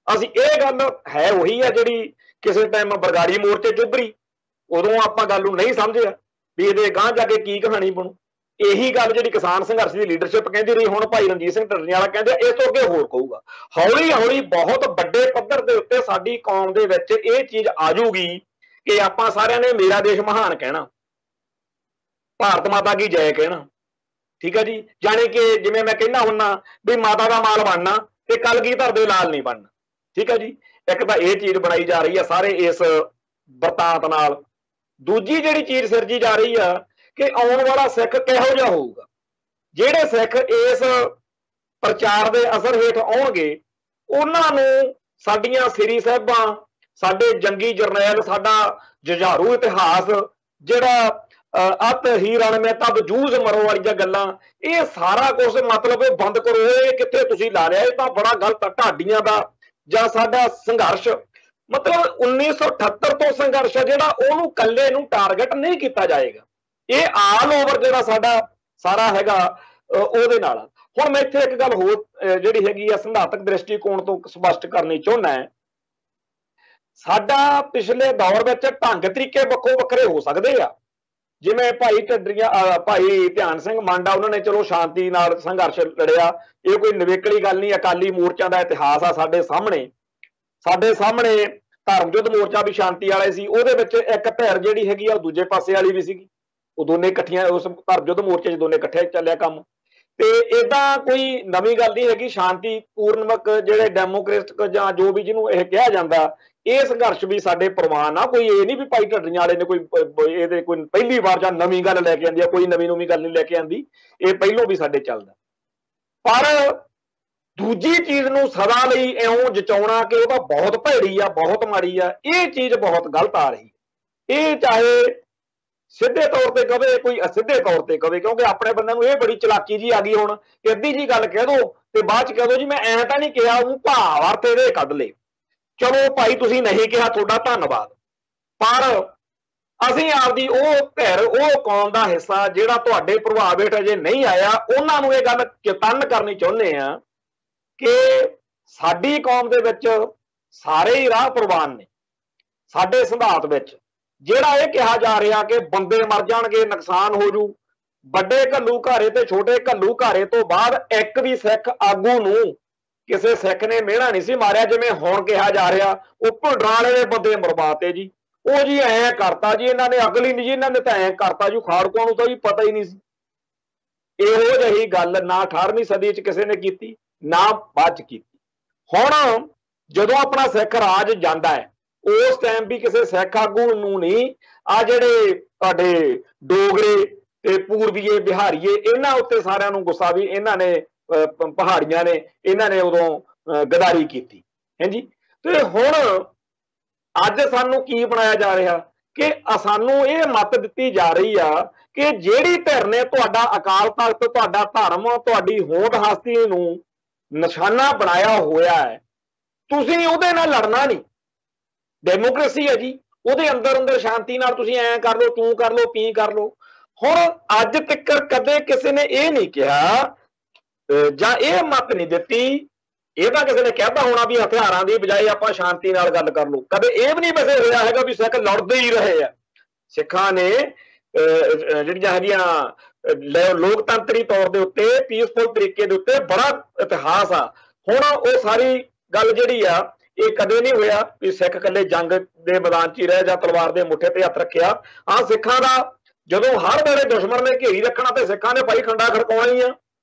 ਅਸੀਂ ਇਹ ਗੱਲ ਹੈ ਉਹੀ ਆ ਜਿਹੜੀ ਕਿਸੇ ਟਾਈਮ ਬਰਗਾੜੀ ਮੋਰਚੇ ਚ ਉੱਭਰੀ, ਉਦੋਂ ਆਪਾਂ ਗੱਲ ਨੂੰ ਨਹੀਂ ਸਮਝਿਆ ਵੀ ਇਹਦੇ ਗਾਂਹ ਜਾ ਕੇ ਕੀ ਕਹਾਣੀ ਬਣੂ। ਇਹੀ ਗੱਲ ਜਿਹੜੀ ਕਿਸਾਨ ਸੰਘਰਸ਼ ਦੀ ਲੀਡਰਸ਼ਿਪ ਕਹਿੰਦੀ ਰਹੀ, ਹੁਣ ਭਾਈ ਰਣਜੀਤ ਸਿੰਘ ਢੱਡਰੀਆਂ ਵਾਲਾ ਕਹਿੰਦੇ ਇਸ ਤੋਂ ਅੱਗੇ ਹੋਰ ਕਹੂਗਾ। ਹੌਲੀ ਹੌਲੀ ਬਹੁਤ ਵੱਡੇ ਪੱਧਰ ਦੇ ਉੱਤੇ ਸਾਡੀ ਕੌਮ ਦੇ ਵਿੱਚ ਇਹ ਚੀਜ਼ ਆ ਜਾਊਗੀ ਕਿ ਆਪਾਂ ਸਾਰਿਆਂ ਨੇ ਮੇਰਾ ਦੇਸ਼ ਮਹਾਨ ਕਹਿਣਾ, ਭਾਰਤ ਮਾਤਾ ਕੀ ਜੈ ਕਹਿਣਾ। ਠੀਕ ਹੈ ਜੀ, ਜਾਣੀ ਕਿ ਜਿਵੇਂ ਮੈਂ ਕਹਿੰਦਾ ਹੁੰਨਾ ਵੀ ਮਾਤਾ ਦਾ ਮਾਲ ਬਣਨਾ ਤੇ ਕਲਗੀਧਰ ਦੇ ਲਾਲ ਨਹੀਂ ਬਣਨਾ। ਠੀਕ ਹੈ ਜੀ, ਇੱਕ ਤਾਂ ਇਹ ਚੀਜ਼ ਬਣਾਈ ਜਾ ਰਹੀ ਆ ਸਾਰੇ ਇਸ ਵਰਤਾਂਤ ਨਾਲ। ਦੂਜੀ ਜਿਹੜੀ ਚੀਜ਼ ਸਿਰਜੀ ਜਾ ਰਹੀ ਆ ਕਿ ਆਉਣ ਵਾਲਾ ਸਿੱਖ ਕਿਹੋ ਜਿਹਾ ਹੋਊਗਾ। ਜਿਹੜੇ ਸਿੱਖ ਇਸ ਪ੍ਰਚਾਰ ਦੇ ਅਸਰ ਹੇਠ ਆਉਣਗੇ ਉਹਨਾਂ ਨੂੰ ਸਾਡੀਆਂ ਸ੍ਰੀ ਸਾਹਿਬਾਂ, ਸਾਡੇ ਜੰਗੀ ਜਰਨੈਲ, ਸਾਡਾ ਜੁਝਾਰੂ ਇਤਿਹਾਸ ਜਿਹੜਾ ਅਤ ਹੀ ਰਣ ਮੈਂ ਤਬ ਜੂਝ ਮਰੋ ਵਾਲੀਆਂ ਗੱਲਾਂ, ਇਹ ਸਾਰਾ ਕੁਝ ਮਤਲਬ ਇਹ ਬੰਦ ਕਰੋ। ਇਹ ਕਿੱਥੇ ਤੁਸੀਂ ਲਾ ਲਿਆ, ਇਹ ਤਾਂ ਬੜਾ ਗਲਤ ਆ। ਢਾਡੀਆਂ ਦਾ ਜਾਂ ਸਾਡਾ ਸੰਘਰਸ਼ ਮਤਲਬ 1978 ਤੋਂ ਸੰਘਰਸ਼ ਆ ਜਿਹੜਾ, ਉਹਨੂੰ ਕੱਲੇ ਨੂੰ ਟਾਰਗੇਟ ਨਹੀਂ ਕੀਤਾ ਜਾਏਗਾ। ਇਹ ਆਲ ਓਵਰ ਜਿਹੜਾ ਸਾਡਾ ਸਾਰਾ ਹੈਗਾ ਉਹਦੇ ਨਾਲ। ਹੁਣ ਮੈਂ ਇੱਥੇ ਇੱਕ ਗੱਲ ਹੋਰ ਜਿਹੜੀ ਹੈਗੀ ਆ ਸਿਧਾਂਤਕ ਦ੍ਰਿਸ਼ਟੀਕੋਣ ਤੋਂ ਸਪਸ਼ਟ ਕਰਨੀ ਚਾਹੁੰਦਾ ਹੈ। ਸਾਡਾ ਪਿਛਲੇ ਦੌਰ ਵਿੱਚ ਢੰਗ ਤਰੀਕੇ ਵੱਖੋ ਵੱਖਰੇ ਹੋ ਸਕਦੇ ਆ, ਜਿਵੇਂ ਭਾਈ ਢੱਡਰੀਆਂ ਭਾਈ ਧਿਆਨ ਸਿੰਘ ਮਾਂਡਾ ਉਹਨਾਂ ਨੇ ਚਲੋ ਸ਼ਾਂਤੀ ਨਾਲ ਸੰਘਰਸ਼ ਲੜਿਆ, ਇਹ ਕੋਈ ਨਿਵੇਕਲੀ ਗੱਲ ਨਹੀਂ। ਅਕਾਲੀ ਮੋਰਚਾ ਦਾ ਇਤਿਹਾਸ ਆ ਸਾਡੇ ਸਾਹਮਣੇ। ਧਰਮ ਯੁੱਧ ਮੋਰਚਾ ਵੀ ਸ਼ਾਂਤੀ ਵਾਲੇ ਸੀ, ਉਹਦੇ ਵਿੱਚ ਇੱਕ ਧਿਰ ਜਿਹੜੀ ਹੈਗੀ ਆ ਉਹ ਦੂਜੇ ਪਾਸੇ ਵਾਲੀ ਵੀ ਸੀਗੀ, ਉਹ ਦੋਨੇ ਇਕੱਠੀਆਂ ਉਸ ਧਰਮ ਯੁੱਧ ਮੋਰਚੇ 'ਚ ਦੋਨੇ ਇਕੱਠੇ ਚੱਲਿਆ ਕੰਮ। ਤੇ ਏਦਾਂ ਕੋਈ ਨਵੀਂ ਗੱਲ ਨਹੀਂ ਹੈਗੀ। ਸ਼ਾਂਤੀ ਪੂਰਨਮਕ ਜਿਹੜੇ ਡੈਮੋਕ੍ਰੇਟਿਕ ਜਾਂ ਜੋ ਵੀ ਜਿਹਨੂੰ ਇਹ ਕਿਹਾ ਜਾਂਦਾ, ਇਹ ਸੰਘਰਸ਼ ਵੀ ਸਾਡੇ ਪ੍ਰਵਾਨ ਆ। ਕੋਈ ਇਹ ਨਹੀਂ ਵੀ ਭਾਈ ਢੱਡਰੀਆਂ ਵਾਲੇ ਨੇ ਕੋਈ ਇਹਦੇ ਕੋਈ ਪਹਿਲੀ ਵਾਰ ਜਾਂ ਨਵੀਂ ਗੱਲ ਲੈ ਕੇ ਆਂਦੀ ਆ, ਕੋਈ ਨਵੀਂ ਗੱਲ ਨਹੀਂ ਲੈ ਕੇ ਆਂਦੀ, ਇਹ ਪਹਿਲੋਂ ਵੀ ਸਾਡੇ ਚੱਲਦਾ। ਪਰ ਦੂਜੀ ਚੀਜ਼ ਨੂੰ ਸਦਾ ਲਈ ਇਉਂ ਜਚਾਉਣਾ ਕਿ ਉਹ ਤਾਂ ਬਹੁਤ ਭੈੜੀ ਆ, ਬਹੁਤ ਮਾੜੀ ਆ, ਇਹ ਚੀਜ਼ ਬਹੁਤ ਗਲਤ ਆ ਰਹੀ। ਇਹ ਚਾਹੇ ਸਿੱਧੇ ਤੌਰ ਤੇ ਕਵੇ, ਕੋਈ ਅਸਿੱਧੇ ਤੌਰ ਤੇ ਕਵੇ, ਕਿਉਂਕਿ ਆਪਣੇ ਬੰਦੇ ਨੂੰ ਇਹ ਬੜੀ ਚਲਾਕੀ ਜੀ ਆ ਗਈ ਹੁਣ ਕਿ ਅੱਧੀ ਜੀ ਗੱਲ ਕਹਿ ਦੋ ਤੇ ਬਾਅਦ ਚ ਕਹਿ ਦੋ ਜੀ ਮੈਂ ਐਂ ਤਾਂ ਨਹੀਂ ਕਿਹਾ, ਉਹ ਭਾਵ ਅਰਥ ਇਹਦੇ ਕੱਢ ਲੇ। ਚਲੋ ਭਾਈ ਤੁਸੀਂ ਨਹੀਂ ਕਿਹਾ, ਤੁਹਾਡਾ ਧੰਨਵਾਦ, ਪਰ ਅਸੀਂ ਆਪਦੀ ਉਹ ਧਿਰ, ਉਹ ਕੌਮ ਦਾ ਹਿੱਸਾ ਜਿਹੜਾ ਤੁਹਾਡੇ ਪ੍ਰਭਾਵ ਹੇਠ ਅਜੇ ਨਹੀਂ ਆਇਆ, ਉਹਨਾਂ ਨੂੰ ਇਹ ਗੱਲ ਚੇਤੰਨ ਕਰਨੀ ਚਾਹੁੰਦੇ ਆ ਕਿ ਸਾਡੀ ਕੌਮ ਦੇ ਵਿੱਚ ਸਾਰੇ ਹੀ ਰਾਹ ਪ੍ਰਵਾਨ ਨੇ। ਸਾਡੇ ਸਿਧਾਂਤ ਵਿੱਚ ਜਿਹੜਾ ਇਹ ਕਿਹਾ ਜਾ ਰਿਹਾ ਕਿ ਬੰਦੇ ਮਰ ਜਾਣਗੇ, ਨੁਕਸਾਨ ਹੋ ਜੂ, ਵੱਡੇ ਘੱਲੂ ਘਾਰੇ ਤੇ ਛੋਟੇ ਘੱਲੂ ਘਾਰੇ ਤੋਂ ਬਾਅਦ ਇੱਕ ਵੀ ਸਿੱਖ ਆਗੂ ਨੂੰ ਕਿਸੇ ਸਿੱਖ ਨੇ ਮਿਹਣਾ ਨਹੀਂ ਸੀ ਮਾਰਿਆ, ਜਿਵੇਂ ਹੁਣ ਕਿਹਾ ਜਾ ਰਿਹਾ ਉਹ ਭਿੰਡਰਾਂ ਵਾਲੇ ਦੇ ਬੰਦੇ ਮਰਵਾਤੇ ਜੀ, ਉਹ ਜੀ ਐਂ ਕਰਤਾ ਜੀ ਇਹਨਾਂ ਨੇ, ਅਗਲੀ ਨਹੀਂ ਜੀ ਇਹਨਾਂ ਨੇ ਤਾਂ ਐਂ ਕਰਤਾ ਜੀ, ਖਾੜਕੂਆਂ ਨੂੰ ਤਾਂ ਜੀ ਪਤਾ ਹੀ ਨਹੀਂ ਸੀ। ਇਹੋ ਜਿਹੀ ਗੱਲ ਨਾ 18ਵੀਂ ਸਦੀ 'ਚ ਕਿਸੇ ਨੇ ਕੀਤੀ, ਨਾ ਬਾਅਦ 'ਚ ਕੀਤੀ। ਹੁਣ ਜਦੋਂ ਆਪਣਾ ਸਿੱਖ ਰਾਜ ਜਾਂਦਾ ਹੈ, ਉਸ ਟਾਈਮ ਵੀ ਕਿਸੇ ਸਿੱਖ ਆਗੂ ਨੂੰ ਨਹੀਂ ਆ ਜਿਹੜੇ ਤੁਹਾਡੇ डोगरे ਤੇ ਪੂਰਬੀਏ ਬਿਹਾਰੀਏ ਇਹਨਾਂ ਉੱਤੇ ਸਾਰਿਆਂ ਨੂੰ ਗੁੱਸਾ ਵੀ ਇਹਨਾਂ ਨੇ ਪਹਾੜੀਆਂ ਨੇ ਇਹਨਾਂ ਨੇ ਉਦੋਂ ਗਦਾਰੀ ਕੀਤੀ ਹੈ ਜੀ। ਤੇ ਹੁਣ ਅੱਜ ਸਾਨੂੰ ਕੀ ਬਣਾਇਆ ਜਾ ਰਿਹਾ ਕਿ ਸਾਨੂੰ ਇਹ ਮੱਤ ਦਿੱਤੀ ਜਾ ਰਹੀ ਆ ਕਿ ਜਿਹੜੀ ਧਿਰ ਨੇ ਤੁਹਾਡਾ ਅਕਾਲ ਤਖਤ, ਤੁਹਾਡਾ ਧਰਮ, ਤੁਹਾਡੀ ਹੋਂਦ ਹਸਤੀ ਨੂੰ ਨਿਸ਼ਾਨਾ ਬਣਾਇਆ ਹੋਇਆ ਹੈ, ਤੁਸੀਂ ਉਹਦੇ ਨਾਲ ਲੜਨਾ ਨਹੀਂ। ਡੈਮੋਕ੍ਰੇਸੀ ਹੈ ਜੀ, ਉਹਦੇ ਅੰਦਰ ਅੰਦਰ ਸ਼ਾਂਤੀ ਨਾਲ ਤੁਸੀਂ ਐਂ ਕਰ ਲਓ, ਤੂੰ ਕਰ ਲਓ, ਪੀ ਕਰ ਲਓ। ਹੁਣ ਅੱਜ ਤੱਕ ਕਦੇ ਕਿਸੇ ਨੇ ਇਹ ਨਹੀਂ ਕਿਹਾ ਜਾਂ ਇਹ ਮੱਤ ਨਹੀਂ ਦਿੱਤੀ, ਇਹ ਤਾਂ ਕਿਸੇ ਨੇ ਕਹਿਤਾ ਹੋਣਾ ਵੀ ਹਥਿਆਰਾਂ ਦੀ ਬਜਾਏ ਆਪਾਂ ਸ਼ਾਂਤੀ ਨਾਲ ਗੱਲ ਕਰ ਲਓ। ਕਦੇ ਇਹ ਵੀ ਨਹੀਂ ਵੈਸੇ ਹੋਇਆ ਹੈਗਾ ਵੀ ਸਿੱਖ ਲੜਦੇ ਹੀ ਰਹੇ ਆ। ਸਿੱਖਾਂ ਨੇ ਜਿਹੜੀਆਂ ਹੈਗੀਆਂ ਲੋਕਤੰਤਰੀ ਤੌਰ ਦੇ ਉੱਤੇ, ਪੀਸਫੁਲ ਤਰੀਕੇ ਦੇ ਉੱਤੇ ਬੜਾ ਇਤਿਹਾਸ ਆ। ਹੁਣ ਉਹ ਸਾਰੀ ਗੱਲ ਜਿਹੜੀ ਆ ਇਹ ਕਦੇ ਨਹੀਂ ਹੋਇਆ ਵੀ ਸਿੱਖ ਇਕੱਲੇ ਜੰਗ ਦੇ ਮੈਦਾਨ 'ਚ ਹੀ ਰਹੇ ਜਾਂ ਤਲਵਾਰ ਦੇ ਮੁੱਠੇ ਤੇ ਹੱਥ ਰੱਖਿਆ। ਹਾਂ, ਸਿੱਖਾਂ ਦਾ ਜਦੋਂ ਹਰ ਵੇਲੇ ਦੁਸ਼ਮਣ ਨੇ ਘੇਰੀ ਰੱਖਣਾ ਤੇ ਸਿੱਖਾਂ ਨੇ ਭਾਈ ਖੰਡਾ ਖੜਕਾਉਣਾ ਹੀ ਆ।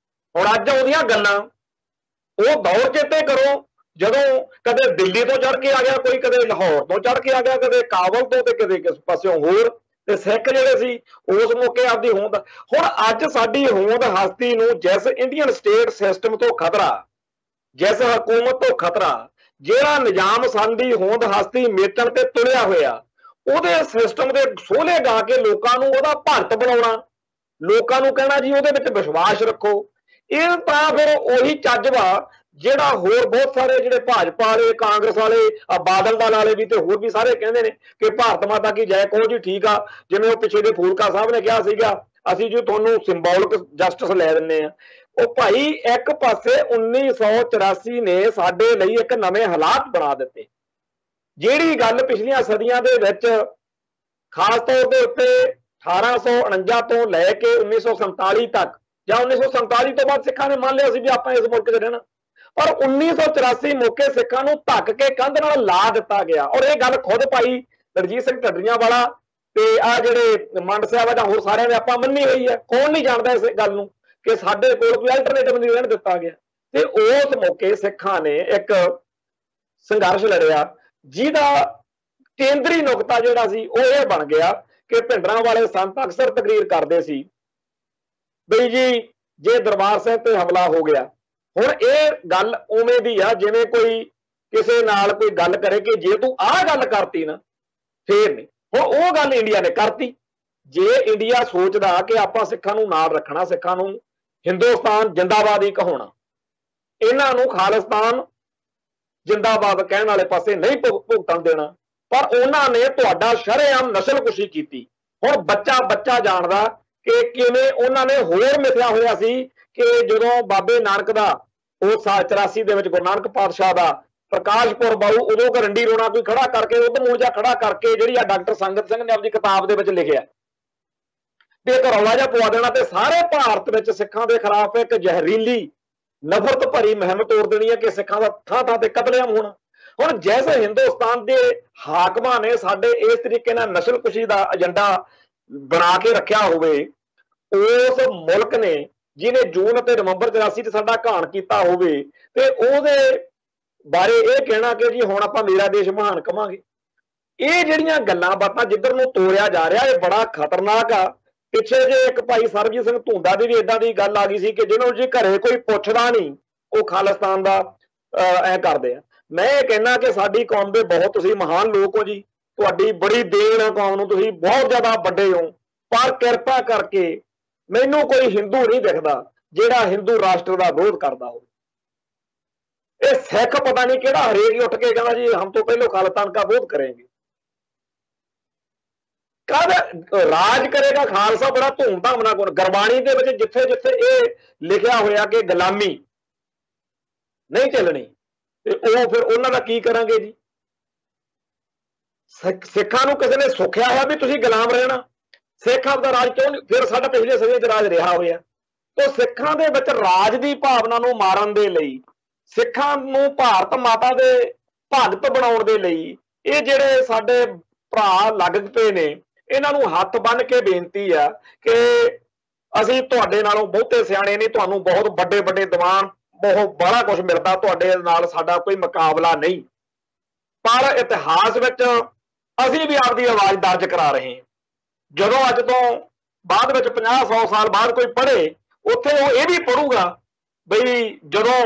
ਹੁਣ ਅੱਜ ਉਹਦੀਆਂ ਗੱਲਾਂ ਉਹ ਦੌਰ ਚੇਤੇ ਕਰੋ ਜਦੋਂ ਕਦੇ ਦਿੱਲੀ ਤੋਂ ਚੜ ਕੇ ਆ ਗਿਆ ਕੋਈ, ਕਦੇ ਲਾਹੌਰ ਤੋਂ ਚੜ ਕੇ ਆ ਗਿਆ, ਕਦੇ ਕਾਬਲ ਤੋਂ ਤੇ ਕਦੇ ਕਿਸ ਪਾਸਿਓਂ ਹੋਰ। ਤੇ ਸਿੱਖ ਜਿਹੜੇ ਸੀ ਉਸ ਮੌਕੇ ਆਪਦੀ ਹੋਂਦ, ਹੁਣ ਅੱਜ ਸਾਡੀ ਹੋਂਦ ਹਸਤੀ ਨੂੰ ਜਿਸ ਇੰਡੀਅਨ ਸਟੇਟ ਸਿਸਟਮ ਤੋਂ ਖਤਰਾ, ਜਿਸ ਹਕੂਮਤ ਤੋਂ ਖਤਰਾ, ਜਿਹੜਾ ਨਿਜ਼ਾਮ ਸਾਡੀ ਹੋਂਦ ਹਸਤੀ ਮੇਟਣ ਤੇ ਤੁਲਿਆ ਹੋਇਆ, ਉਹਦੇ ਸਿਸਟਮ ਦੇ ਸੋਹਲੇ ਗਾ ਕੇ ਲੋਕਾਂ ਨੂੰ ਉਹਦਾ ਭਗਤ ਬਣਾਉਣਾ, ਲੋਕਾਂ ਨੂੰ ਕਹਿਣਾ ਜੀ ਉਹਦੇ ਵਿੱਚ ਵਿਸ਼ਵਾਸ ਰੱਖੋ, ਇਹ ਤਾਂ ਫਿਰ ਉਹੀ ਚੱਜ ਵਾ ਜਿਹੜਾ ਹੋਰ ਬਹੁਤ ਸਾਰੇ ਜਿਹੜੇ ਭਾਜਪਾ ਵਾਲੇ, ਕਾਂਗਰਸ ਵਾਲੇ, ਬਾਦਲ ਦਲ ਵਾਲੇ ਵੀ ਤੇ ਹੋਰ ਵੀ ਸਾਰੇ ਕਹਿੰਦੇ ਨੇ ਕਿ ਭਾਰਤ ਮਾਤਾ ਕੀ ਜੈ ਕਹੋ ਜੀ। ਠੀਕ ਆ, ਜਿਵੇਂ ਉਹ ਪਿੱਛੇ ਦੇ ਫੂਲਕਾ ਸਾਹਿਬ ਨੇ ਕਿਹਾ ਸੀਗਾ ਅਸੀਂ ਜੀ ਤੁਹਾਨੂੰ ਸਿੰਬੋਲਿਕ ਜਸਟਿਸ ਲੈ ਦਿੰਦੇ ਆ। ਉਹ ਭਾਈ ਇੱਕ ਪਾਸੇ 1984 ਨੇ ਸਾਡੇ ਲਈ ਇੱਕ ਨਵੇਂ ਹਾਲਾਤ ਬਣਾ ਦਿੱਤੇ। ਜਿਹੜੀ ਗੱਲ ਪਿਛਲੀਆਂ ਸਦੀਆਂ ਦੇ ਵਿੱਚ ਖਾਸ ਤੌਰ ਦੇ ਉੱਤੇ 1849 ਤੋਂ ਲੈ ਕੇ 1947 ਤੱਕ ਜਾਂ 1947 ਤੋਂ ਬਾਅਦ ਸਿੱਖਾਂ ਨੇ ਮੰਨ ਲਿਆ ਸੀ ਵੀ ਆਪਾਂ ਇਸ ਮੁਲਕ 'ਚ ਰਹਿਣਾ, ਪਰ 1984 ਮੌਕੇ ਸਿੱਖਾਂ ਨੂੰ ਧੱਕ ਕੇ ਕੰਧ ਨਾਲ ਲਾ ਦਿੱਤਾ ਗਿਆ। ਔਰ ਇਹ ਗੱਲ ਖੁਦ ਭਾਈ ਰਣਜੀਤ ਸਿੰਘ ਢੱਡਰੀਆਂ ਵਾਲਾ ਤੇ ਆ ਜਿਹੜੇ ਮੰਡ ਸਾਹਿਬ ਜਾਂ ਹੋਰ ਸਾਰਿਆਂ ਨੇ ਆਪਾਂ ਮੰਨੀ ਹੋਈ ਹੈ। ਕੌਣ ਨਹੀਂ ਜਾਣਦਾ ਇਸ ਗੱਲ ਨੂੰ ਕਿ ਸਾਡੇ ਕੋਲ ਕੋਈ ਅਲਟਰਨੇਟਿਵ ਨਹੀਂ ਰਹਿਣ ਦਿੱਤਾ ਗਿਆ। ਤੇ ਉਸ ਮੌਕੇ ਸਿੱਖਾਂ ਨੇ ਇੱਕ ਸੰਘਰਸ਼ ਲੜਿਆ ਜਿਹਦਾ ਕੇਂਦਰੀ ਨੁਕਤਾ ਜਿਹੜਾ ਸੀ ਉਹ ਇਹ ਬਣ ਗਿਆ ਕਿ ਭਿੰਡਰਾਂ ਵਾਲੇ ਸੰਤ ਅਕਸਰ ਤਕਰੀਰ ਕਰਦੇ ਸੀ ਬਈ ਜੀ ਜੇ ਦਰਬਾਰ ਸਾਹਿਬ ਤੇ ਹਮਲਾ ਹੋ ਗਿਆ। ਹੁਣ ਇਹ ਗੱਲ ਉਵੇਂ ਦੀ ਆ ਜਿਵੇਂ ਕੋਈ ਕਿਸੇ ਨਾਲ ਕੋਈ ਗੱਲ ਕਰੇ ਕਿ ਜੇ ਤੂੰ ਆਹ ਗੱਲ ਕਰਤੀ ਨਾ ਫੇਰ ਨਹੀਂ। ਹੁਣ ਉਹ ਗੱਲ ਇੰਡੀਆ ਨੇ ਕਰਤੀ। ਜੇ ਇੰਡੀਆ ਸੋਚਦਾ ਕਿ ਆਪਾਂ ਸਿੱਖਾਂ ਨੂੰ ਨਾਲ ਰੱਖਣਾ, ਸਿੱਖਾਂ ਨੂੰ ਹਿੰਦੁਸਤਾਨ ਜਿੰਦਾਬਾਦ ਹੀ ਕਹਾਉਣਾ, ਇਹਨਾਂ ਨੂੰ ਖਾਲਿਸਤਾਨ ਜਿੰਦਾਬਾਦ ਕਹਿਣ ਵਾਲੇ ਪਾਸੇ ਨਹੀਂ ਭੁਗਤਣ ਦੇਣਾ, ਪਰ ਉਹਨਾਂ ਨੇ ਤੁਹਾਡਾ ਸ਼ਰੇਆਮ ਨਸਲਕੁਸ਼ੀ ਕੀਤੀ। ਹੁਣ ਬੱਚਾ ਬੱਚਾ ਜਾਣਦਾ ਕਿ ਕਿਵੇਂ ਉਹਨਾਂ ਨੇ ਹੋਰ ਮਿਥਿਆ ਹੋਇਆ ਸੀ ਕਿ ਜਦੋਂ ਬਾਬੇ ਨਾਨਕ ਦਾ ਉਹ 84 ਦੇ ਵਿੱਚ ਗੁਰੂ ਨਾਨਕ ਪਾਤਸ਼ਾਹ ਦਾ ਪ੍ਰਕਾਸ਼ਪੁਰ ਬਾਊ ਉਦੋਂ ਕਰੰਡੀ ਰੋਣਾ ਕੋਈ ਖੜਾ ਕਰਕੇ ਉਹ ਮੂਰਜਾ ਖੜਾ ਕਰਕੇ ਜਿਹੜੀ ਆ ਡਾਕਟਰ ਸੰਗਤ ਸਿੰਘ ਨੇ ਆਪਣੀ ਕਿਤਾਬ ਦੇ ਵਿੱਚ ਲਿਖਿਆ ਵੀ ਇੱਕ ਰੌਲਾ ਜਿਹਾ ਪਵਾ ਦੇਣਾ ਤੇ ਸਾਰੇ ਭਾਰਤ ਵਿੱਚ ਸਿੱਖਾਂ ਦੇ ਖਿਲਾਫ ਇੱਕ ਜ਼ਹਿਰੀਲੀ ਨਫ਼ਰਤ ਭਰੀ ਮੁਹਿੰਮ ਤੋੜ ਦੇਣੀ ਹੈ ਕਿ ਸਿੱਖਾਂ ਦਾ ਥਾਂ ਥਾਂ ਤੇ ਕਤਲੇਆਮ ਹੋਣਾ। ਹੁਣ ਜੈਸੇ ਹਿੰਦੁਸਤਾਨ ਦੇ ਹਾਕਮਾਂ ਨੇ ਸਾਡੇ ਇਸ ਤਰੀਕੇ ਨਾਲ ਨਸਲਕੁਸ਼ੀ ਦਾ ਏਜੰਡਾ ਬਣਾ ਕੇ ਰੱਖਿਆ ਹੋਵੇ, ਉਸ ਮੁਲਕ ਨੇ ਜਿਹਨੇ ਜੂਨ ਅਤੇ ਨਵੰਬਰ 84 ਚ ਸਾਡਾ ਘਾਣ ਕੀਤਾ ਹੋਵੇ ਤੇ ਉਹਦੇ ਬਾਰੇ ਇਹ ਕਹਿਣਾ ਕਿ ਜੀ ਹੁਣ ਆਪਾਂ ਮੇਰਾ ਦੇਸ਼ ਮਹਾਨ ਕਵਾਂਗੇ, ਇਹ ਜਿਹੜੀਆਂ ਗੱਲਾਂ ਬਾਤਾਂ ਜਿੱਧਰ ਨੂੰ ਤੋਰਿਆ ਜਾ ਰਿਹਾ ਇਹ ਬੜਾ ਖਤਰਨਾਕ ਆ। ਪਿੱਛੇ ਜੇ ਇੱਕ ਭਾਈ ਸਰਬਜੀਤ ਸਿੰਘ ਧੂੰਦਾ ਦੀ ਵੀ ਏਦਾਂ ਦੀ ਗੱਲ ਆ ਗਈ ਸੀ ਕਿ ਜਿਹਨੂੰ ਜੇ ਘਰੇ ਕੋਈ ਪੁੱਛਦਾ ਨਹੀਂ ਉਹ ਖਾਲਿਸਤਾਨ ਦਾ ਐ ਕਰਦੇ ਆ। ਮੈਂ ਇਹ ਕਹਿਣਾ ਕਿ ਸਾਡੀ ਕੌਮ ਦੇ ਬਹੁਤ ਤੁਸੀਂ ਮਹਾਨ ਲੋਕ ਹੋ ਜੀ, ਤੁਹਾਡੀ ਬੜੀ ਦੇਣ ਆ ਕੌਮ ਨੂੰ, ਤੁਸੀਂ ਬਹੁਤ ਜ਼ਿਆਦਾ ਵੱਡੇ ਹੋ, ਪਰ ਕਿਰਪਾ ਕਰਕੇ ਮੈਨੂੰ ਕੋਈ ਹਿੰਦੂ ਨਹੀਂ ਦਿਖਦਾ ਜਿਹੜਾ ਹਿੰਦੂ ਰਾਸ਼ਟਰ ਦਾ ਵਿਰੋਧ ਕਰਦਾ ਹੋਵੇ। ਇਹ ਸਿੱਖ ਪਤਾ ਨਹੀਂ ਕਿਹੜਾ ਹਰੇਕ ਹੀ ਉੱਠ ਕੇ ਕਹਿੰਦਾ ਜੀ ਹਮ ਤੋਂ ਪਹਿਲਾਂ ਖਾਲਿਸਤਾਨ ਦਾ ਵਿਰੋਧ ਕरेंगे। ਕਦ ਰਾਜ ਕਰੇਗਾ ਖਾਲਸਾ ਬੜਾ ਧੂਮਧਾਮ ਨਾਲ ਗੁਰਬਾਣੀ ਦੇ ਵਿੱਚ ਜਿੱਥੇ ਜਿੱਥੇ ਇਹ ਲਿਖਿਆ ਹੋਇਆ ਕਿ ਗੁਲਾਮੀ ਨਹੀਂ ਚੱਲਣੀ ਤੇ ਉਹ ਫਿਰ ਉਹਨਾਂ ਦਾ ਕੀ ਕਰਾਂਗੇ ਜੀ। ਸਿੱਖਾਂ ਨੂੰ ਕਿਸੇ ਨੇ ਸੁਖਿਆ ਹੋਇਆ ਵੀ ਤੁਸੀਂ ਗੁਲਾਮ ਰਹਿਣਾ, ਸਿੱਖ ਆਪਦਾ ਰਾਜ ਕਿਉਂ ਨਹੀਂ, ਫਿਰ ਸਾਡਾ ਪਿਛਲੇ ਸਮੇਂ 'ਚ ਰਾਜ ਰਿਹਾ ਹੋਇਆ। ਤਾਂ ਸਿੱਖਾਂ ਦੇ ਵਿੱਚ ਰਾਜ ਦੀ ਭਾਵਨਾ ਨੂੰ ਮਾਰਨ ਦੇ ਲਈ, ਸਿੱਖਾਂ ਨੂੰ ਭਾਰਤ ਮਾਤਾ ਦੇ ਭਗਤ ਬਣਾਉਣ ਦੇ ਲਈ ਇਹ ਜਿਹੜੇ ਸਾਡੇ ਭਰਾ ਲੱਗ ਪਏ ਨੇ, ਇਹਨਾਂ ਨੂੰ ਹੱਥ ਬੰਨ੍ਹ ਕੇ ਬੇਨਤੀ ਆ ਕਿ ਅਸੀਂ ਤੁਹਾਡੇ ਨਾਲੋਂ ਬਹੁਤੇ ਸਿਆਣੇ ਨਹੀਂ, ਤੁਹਾਨੂੰ ਬਹੁਤ ਵੱਡੇ ਵੱਡੇ ਦੀਵਾਨ ਬਹੁਤ ਬੜਾ ਕੁਝ ਮਿਲਦਾ, ਤੁਹਾਡੇ ਨਾਲ ਸਾਡਾ ਕੋਈ ਮੁਕਾਬਲਾ ਨਹੀਂ, ਪਰ ਇਤਿਹਾਸ ਵਿੱਚ ਅਸੀਂ ਵੀ ਆਪਦੀ ਆਵਾਜ਼ ਦਰਜ ਕਰਾ ਰਹੇ ਹਾਂ। ਜਦੋਂ ਅੱਜ ਤੋਂ ਬਾਅਦ ਵਿੱਚ 50-100 ਸਾਲ ਬਾਅਦ ਕੋਈ ਪੜ੍ਹੇ, ਉੱਥੇ ਉਹ ਇਹ ਵੀ ਪੜੂਗਾ ਬਈ ਜਦੋਂ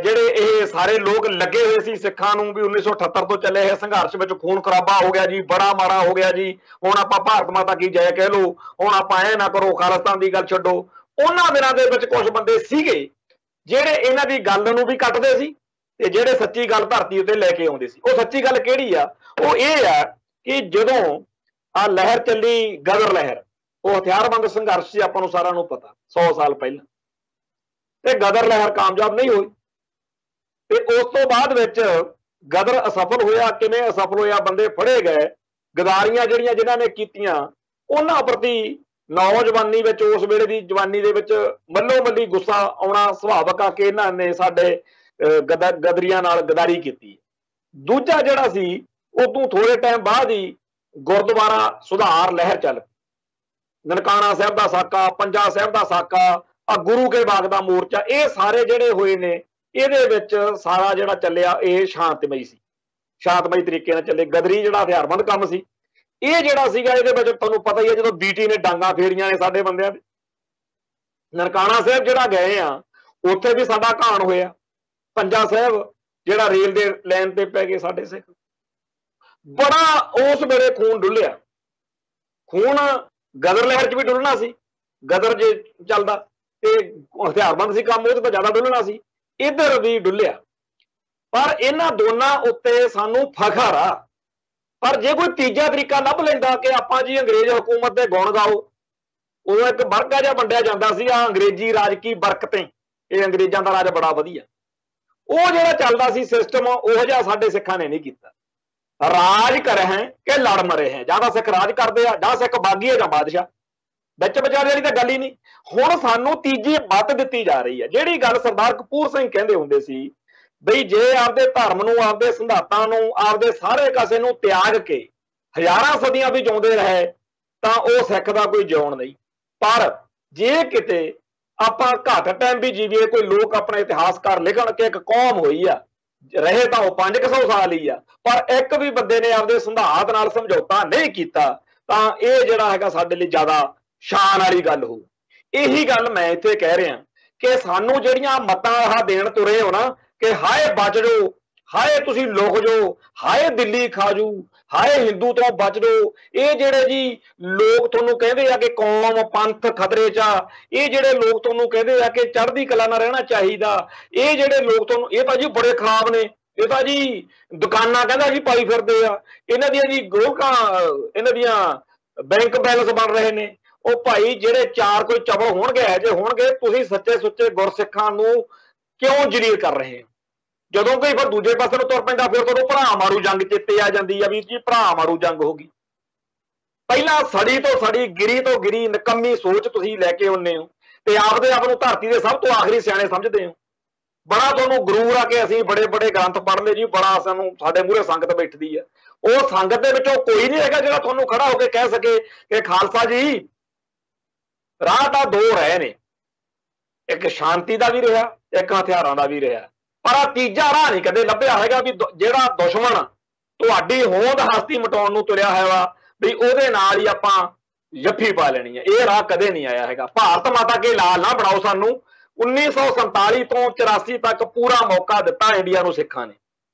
ਜਿਹੜੇ ਇਹ ਸਾਰੇ ਲੋਕ ਲੱਗੇ ਹੋਏ ਸੀ ਸਿੱਖਾਂ ਨੂੰ ਵੀ 1978 ਤੋਂ ਚੱਲੇ ਇਹ ਸੰਘਰਸ਼ ਵਿੱਚ ਖੂਨ ਖਰਾਬਾ ਹੋ ਗਿਆ ਜੀ, ਬੜਾ ਮਾੜਾ ਹੋ ਗਿਆ ਜੀ, ਹੁਣ ਆਪਾਂ ਭਾਰਤ ਮਾਤਾ ਕੀ ਜੈ ਕਹਿ ਲਓ, ਹੁਣ ਆਪਾਂ ਐ ਨਾ ਕਰੋ, ਖਾਲਿਸਤਾਨ ਦੀ ਗੱਲ ਛੱਡੋ। ਉਹਨਾਂ ਦਿਨਾਂ ਦੇ ਵਿੱਚ ਕੁਝ ਬੰਦੇ ਸੀਗੇ ਜਿਹੜੇ ਇਹਨਾਂ ਦੀ ਗੱਲ ਨੂੰ ਵੀ ਕੱਟਦੇ ਸੀ ਤੇ ਜਿਹੜੇ ਸੱਚੀ ਗੱਲ ਧਰਤੀ ਉੱਤੇ ਲੈ ਕੇ ਆਉਂਦੇ ਸੀ। ਉਹ ਸੱਚੀ ਗੱਲ ਕਿਹੜੀ ਆ? ਉਹ ਇਹ ਆ ਕਿ ਜਦੋਂ ਆ ਲਹਿਰ ਚੱਲੀ ਗਦਰ ਲਹਿਰ, ਉਹ ਹਥਿਆਰਬੰਦ ਸੰਘਰਸ਼ ਸੀ, ਆਪਾਂ ਨੂੰ ਸਾਰਿਆਂ ਨੂੰ ਪਤਾ 100 ਸਾਲ ਪਹਿਲਾਂ, ਤੇ ਗਦਰ ਲਹਿਰ ਕਾਮਯਾਬ ਨਹੀਂ ਹੋਈ ਤੇ ਉਸ ਤੋਂ ਬਾਅਦ ਵਿੱਚ ਗਦਰ ਅਸਫਲ ਹੋਇਆ। ਕਿਵੇਂ ਅਸਫਲ ਹੋਇਆ? ਬੰਦੇ ਫੜੇ ਗਏ, ਗਦਾਰੀਆਂ ਜਿਹੜੀਆਂ ਜਿਨ੍ਹਾਂ ਨੇ ਕੀਤੀਆਂ ਉਹਨਾਂ ਪ੍ਰਤੀ ਨੌਜਵਾਨੀ ਵਿੱਚ, ਉਸ ਵੇਲੇ ਦੀ ਜਵਾਨੀ ਦੇ ਵਿੱਚ ਮੱਲੋ ਮੱਲੀ ਗੁੱਸਾ ਆਉਣਾ ਸੁਭਾਵਿਕ ਆ ਕਿ ਇਹਨਾਂ ਨੇ ਸਾਡੇ ਗਦਰੀਆਂ ਨਾਲ ਗਦਾਰੀ ਕੀਤੀ। ਦੂਜਾ ਜਿਹੜਾ ਸੀ, ਉਦੋਂ ਥੋੜੇ ਟਾਈਮ ਬਾਅਦ ਹੀ ਗੁਰਦੁਆਰਾ ਸੁਧਾਰ ਲਹਿਰ ਚੱਲ ਪਈ। ਨਨਕਾਣਾ ਸਾਹਿਬ ਦਾ ਸਾਕਾ, ਪੰਜਾ ਸਾਹਿਬ ਦਾ ਸਾਕਾ, ਆ ਗੁਰੂ ਕੇ ਬਾਗ ਦਾ ਮੋਰਚਾ, ਇਹ ਸਾਰੇ ਜਿਹੜੇ ਹੋਏ ਨੇ ਇਹਦੇ ਵਿੱਚ ਸਾਰਾ ਜਿਹੜਾ ਚੱਲਿਆ ਇਹ ਸ਼ਾਂਤਮਈ ਸੀ, ਸ਼ਾਂਤਮਈ ਤਰੀਕੇ ਨਾਲ ਚੱਲੇ। ਗਦਰੀ ਜਿਹੜਾ ਹਥਿਆਰਬੰਦ ਕੰਮ ਸੀ ਇਹ ਜਿਹੜਾ ਸੀਗਾ, ਇਹਦੇ ਵਿੱਚ ਤੁਹਾਨੂੰ ਪਤਾ ਹੀ ਹੈ ਜਦੋਂ ਬੀਟੀ ਨੇ ਡਾਂਗਾ ਫੇਰੀਆਂ ਨੇ ਸਾਡੇ ਬੰਦਿਆਂ ਦੇ। ਨਨਕਾਣਾ ਸਾਹਿਬ ਜਿਹੜਾ ਗਏ ਆ ਉੱਥੇ ਵੀ ਸਾਡਾ ਘਾਣ ਹੋਇਆ। ਪੰਜਾ ਸਾਹਿਬ ਜਿਹੜਾ ਰੇਲ ਦੇ ਲਾਈਨ ਤੇ ਪੈ ਗਏ ਸਾਡੇ ਸਿੱਖ, ਬੜਾ ਉਸ ਵੇਲੇ ਖੂਨ ਡੁੱਲਿਆ। ਖੂਨ ਗਦਰ ਲਹਿਰ 'ਚ ਵੀ ਡੁੱਲਣਾ ਸੀ, ਗਦਰ ਜੇ ਚੱਲਦਾ ਤੇ ਹਥਿਆਰਬੰਦ ਸੀ ਕੰਮ, ਉਹ ਤਾਂ ਜ਼ਿਆਦਾ ਡੁੱਲਣਾ ਸੀ, ਇੱਧਰ ਵੀ ਡੁੱਲਿਆ। ਪਰ ਇਹਨਾਂ ਦੋਨਾਂ ਉੱਤੇ ਸਾਨੂੰ ਫਖਰ ਆ। ਪਰ ਜੇ ਕੋਈ ਤੀਜਾ ਤਰੀਕਾ ਲੱਭ ਲੈਂਦਾ ਕਿ ਆਪਾਂ ਜੀ ਅੰਗਰੇਜ਼ ਹਕੂਮਤ ਦੇ ਗੁਣ ਗਾਓ, ਉਦੋਂ ਇੱਕ ਵਰਗਾ ਜਿਹਾ ਵੰਡਿਆ ਜਾਂਦਾ ਸੀ, ਆ ਅੰਗਰੇਜ਼ੀ ਰਾਜ ਕੀ ਬਰਕਤਾਂ, ਇਹ ਅੰਗਰੇਜ਼ਾਂ ਦਾ ਰਾਜ ਬੜਾ ਵਧੀਆ, ਉਹ ਜਿਹੜਾ ਚੱਲਦਾ ਸੀ ਸਿਸਟਮ, ਉਹ ਜਿਹਾ ਸਾਡੇ ਸਿੱਖਾਂ ਨੇ ਨਹੀਂ ਕੀਤਾ। ਰਾਜ ਕਰ ਹੈ ਕਿ ਲੜ ਮਰੇ ਹੈ, ਜਾਂ ਤਾਂ ਸਿੱਖ ਰਾਜ ਕਰਦੇ ਆ, ਜਾਂ ਸਿੱਖ ਬਾਗੀ ਹੈ, ਜਾਂ ਬਾਦਸ਼ਾਹ, ਵਿੱਚ ਵਿਚਾਲੇ ਵਾਲੀ ਤਾਂ ਗੱਲ ਹੀ ਨਹੀਂ। ਹੁਣ ਸਾਨੂੰ ਤੀਜੀ ਮੱਤ ਦਿੱਤੀ ਜਾ ਰਹੀ ਹੈ, ਜਿਹੜੀ ਗੱਲ ਸਰਦਾਰ ਕਪੂਰ ਸਿੰਘ ਕਹਿੰਦੇ ਹੁੰਦੇ ਸੀ ਬਈ ਜੇ ਆਪਦੇ ਧਰਮ ਨੂੰ, ਆਪਦੇ ਸਿਧਾਂਤਾਂ ਨੂੰ, ਆਪਦੇ ਸਾਰੇ ਕਾਸੇ ਨੂੰ ਤਿਆਗ ਕੇ ਹਜ਼ਾਰਾਂ ਸਦੀਆਂ ਵੀ ਜਿਉਂਦੇ ਰਹੇ ਤਾਂ ਉਹ ਸਿੱਖ ਦਾ ਕੋਈ ਜਿਉਣ ਨਹੀਂ। ਪਰ ਜੇ ਕਿਤੇ ਆਪਾਂ ਘੱਟ ਟਾਈਮ ਵੀ ਜੀਵੀਏ, ਕੋਈ ਲੋਕ ਆਪਣਾ ਇਤਿਹਾਸਕਾਰ ਲਿਖਣ ਕਿ ਇੱਕ ਕੌਮ ਹੋਈ ਆ, ਰਹੇ ਤਾਂ ਉਹ 500 ਸਾਲ ਹੀ ਆ, ਪਰ ਇੱਕ ਵੀ ਬੰਦੇ ਨੇ ਆਪਦੇ ਸਿਧਾਂਤ ਨਾਲ ਸਮਝੌਤਾ ਨਹੀਂ ਕੀਤਾ, ਤਾਂ ਇਹ ਜਿਹੜਾ ਹੈਗਾ ਸਾਡੇ ਲਈ ਜ਼ਿਆਦਾ ਸ਼ਾਨ ਵਾਲੀ ਗੱਲ ਹੋਊ। ਇਹੀ ਗੱਲ ਮੈਂ ਇੱਥੇ ਕਹਿ ਰਿਹਾ ਕਿ ਸਾਨੂੰ ਜਿਹੜੀਆਂ ਮਤਾਂ ਆਹ ਦੇਣ ਤੁਰੇ ਹੋ ਨਾ ਕਿ ਹਾਏ ਬਚ ਜਾਓ, ਹਾਏ ਤੁਸੀਂ ਲੁਕ ਜਾਓ, ਹਾਏ ਦਿੱਲੀ ਖਾ ਜੂ, ਹਾਏ ਹਿੰਦੂ ਤੋਂ ਬਚ ਜਾਓ, ਇਹ ਜਿਹੜੇ ਜੀ ਲੋਕ ਤੁਹਾਨੂੰ ਕਹਿੰਦੇ ਆ ਕਿ ਕੌਮ ਪੰਥ ਖਤਰੇ 'ਚ ਆ, ਇਹ ਜਿਹੜੇ ਲੋਕ ਤੁਹਾਨੂੰ ਕਹਿੰਦੇ ਆ ਕਿ ਚੜ੍ਹਦੀ ਕਲਾ ਨਾਲ ਰਹਿਣਾ ਚਾਹੀਦਾ, ਇਹ ਜਿਹੜੇ ਲੋਕ ਤੁਹਾਨੂੰ, ਇਹ ਤਾਂ ਜੀ ਬੜੇ ਖਰਾਬ ਨੇ, ਇਹ ਤਾਂ ਜੀ ਦੁਕਾਨਾਂ ਕਹਿੰਦਾ ਜੀ ਪਾਈ ਫਿਰਦੇ ਆ, ਇਹਨਾਂ ਦੀਆਂ ਜੀ ਗੋਲਕਾਂ, ਇਹਨਾਂ ਦੀਆਂ ਬੈਂਕ ਬੈਲੈਂਸ ਬਣ ਰਹੇ ਨੇ। ਉਹ ਭਾਈ ਜਿਹੜੇ ਚਾਰ ਕੋਈ ਚਵਲ ਹੋਣਗੇ, ਇਹੋ ਜਿਹੇ ਹੋਣਗੇ, ਤੁਸੀਂ ਸੱਚੇ ਸੁੱਚੇ ਗੁਰਸਿੱਖਾਂ ਨੂੰ ਕਿਉਂ ਜਲੀਲ ਕਰ ਰਹੇ ਹੋ? ਜਦੋਂ ਕੋਈ ਫਿਰ ਦੂਜੇ ਪਾਸੇ ਨੂੰ ਤੁਰ ਪੈਂਦਾ ਫਿਰ ਤੁਹਾਨੂੰ ਭਰਾ ਮਾਰੂ ਜੰਗ ਚੇਤੇ ਆ ਜਾਂਦੀ ਆ ਵੀ ਜੀ ਭਰਾ ਮਾਰੂ ਜੰਗ ਹੋ ਗਈ। ਪਹਿਲਾਂ ਸੜੀ ਤੋਂ ਸੜੀ, ਗਿਰੀ ਤੋਂ ਗਿਰੀ ਨਿਕੰਮੀ ਸੋਚ ਤੁਸੀਂ ਲੈ ਕੇ ਆਉਂਦੇ ਹੋ ਤੇ ਆਪਦੇ ਆਪ ਨੂੰ ਧਰਤੀ ਦੇ ਸਭ ਤੋਂ ਆਖਰੀ ਸਿਆਣੇ ਸਮਝਦੇ ਹੋ। ਬੜਾ ਤੁਹਾਨੂੰ ਗਰੂਰ ਆ ਕਿ ਅਸੀਂ ਬੜੇ ਬੜੇ ਗ੍ਰੰਥ ਪੜ੍ਹ ਲਏ ਜੀ, ਬੜਾ ਸਾਨੂੰ ਸਾਡੇ ਮੂਹਰੇ ਸੰਗਤ ਬੈਠਦੀ ਆ। ਉਹ ਸੰਗਤ ਦੇ ਵਿੱਚੋਂ ਕੋਈ ਨਹੀਂ ਹੈਗਾ ਜਿਹੜਾ ਤੁਹਾਨੂੰ ਖੜਾ ਹੋ ਕੇ ਕਹਿ ਸਕੇ ਕਿ ਖਾਲਸਾ ਜੀ ਰਾਹ ਤਾਂ ਦੋ ਰਹੇ ਨੇ, ਇੱਕ ਸ਼ਾਂਤੀ ਦਾ ਵੀ ਰਿਹਾ, ਇੱਕ ਹਥਿਆਰਾਂ ਦਾ ਵੀ ਰਿਹਾ, ਪਰ ਆ ਤੀਜਾ ਰਾਹ ਨਹੀਂ ਕਦੇ ਲੱਭਿਆ ਹੈਗਾ ਵੀ ਜਿਹੜਾ ਦੁਸ਼ਮਣ ਤੁਹਾਡੀ ਹੋਂਦ ਹਸਤੀ ਮਟਾਉਣ ਨੂੰ ਤੁਰਿਆ ਹੈ ਵਾ ਵੀ ਉਹਦੇ ਨਾਲ ਹੀ ਆਪਾਂ ਜੱਫੀ ਪਾ ਲੈਣੀ ਹੈ। ਇਹ ਰਾਹ ਕਦੇ ਨਹੀਂ ਆਇਆ ਹੈਗਾ। ਭਾਰਤ ਮਾਤਾ ਕੇ ਲਾਲ ਨਾ ਬਣਾਓ ਸਾਨੂੰ। 1947 ਤੋਂ 84 ਤੱਕ ਪੂਰਾ ਮੌਕਾ ਦਿੱਤਾ ਇੰਡੀਆ ਨੂੰ ਸਿੱਖਾਂ ਨੇ,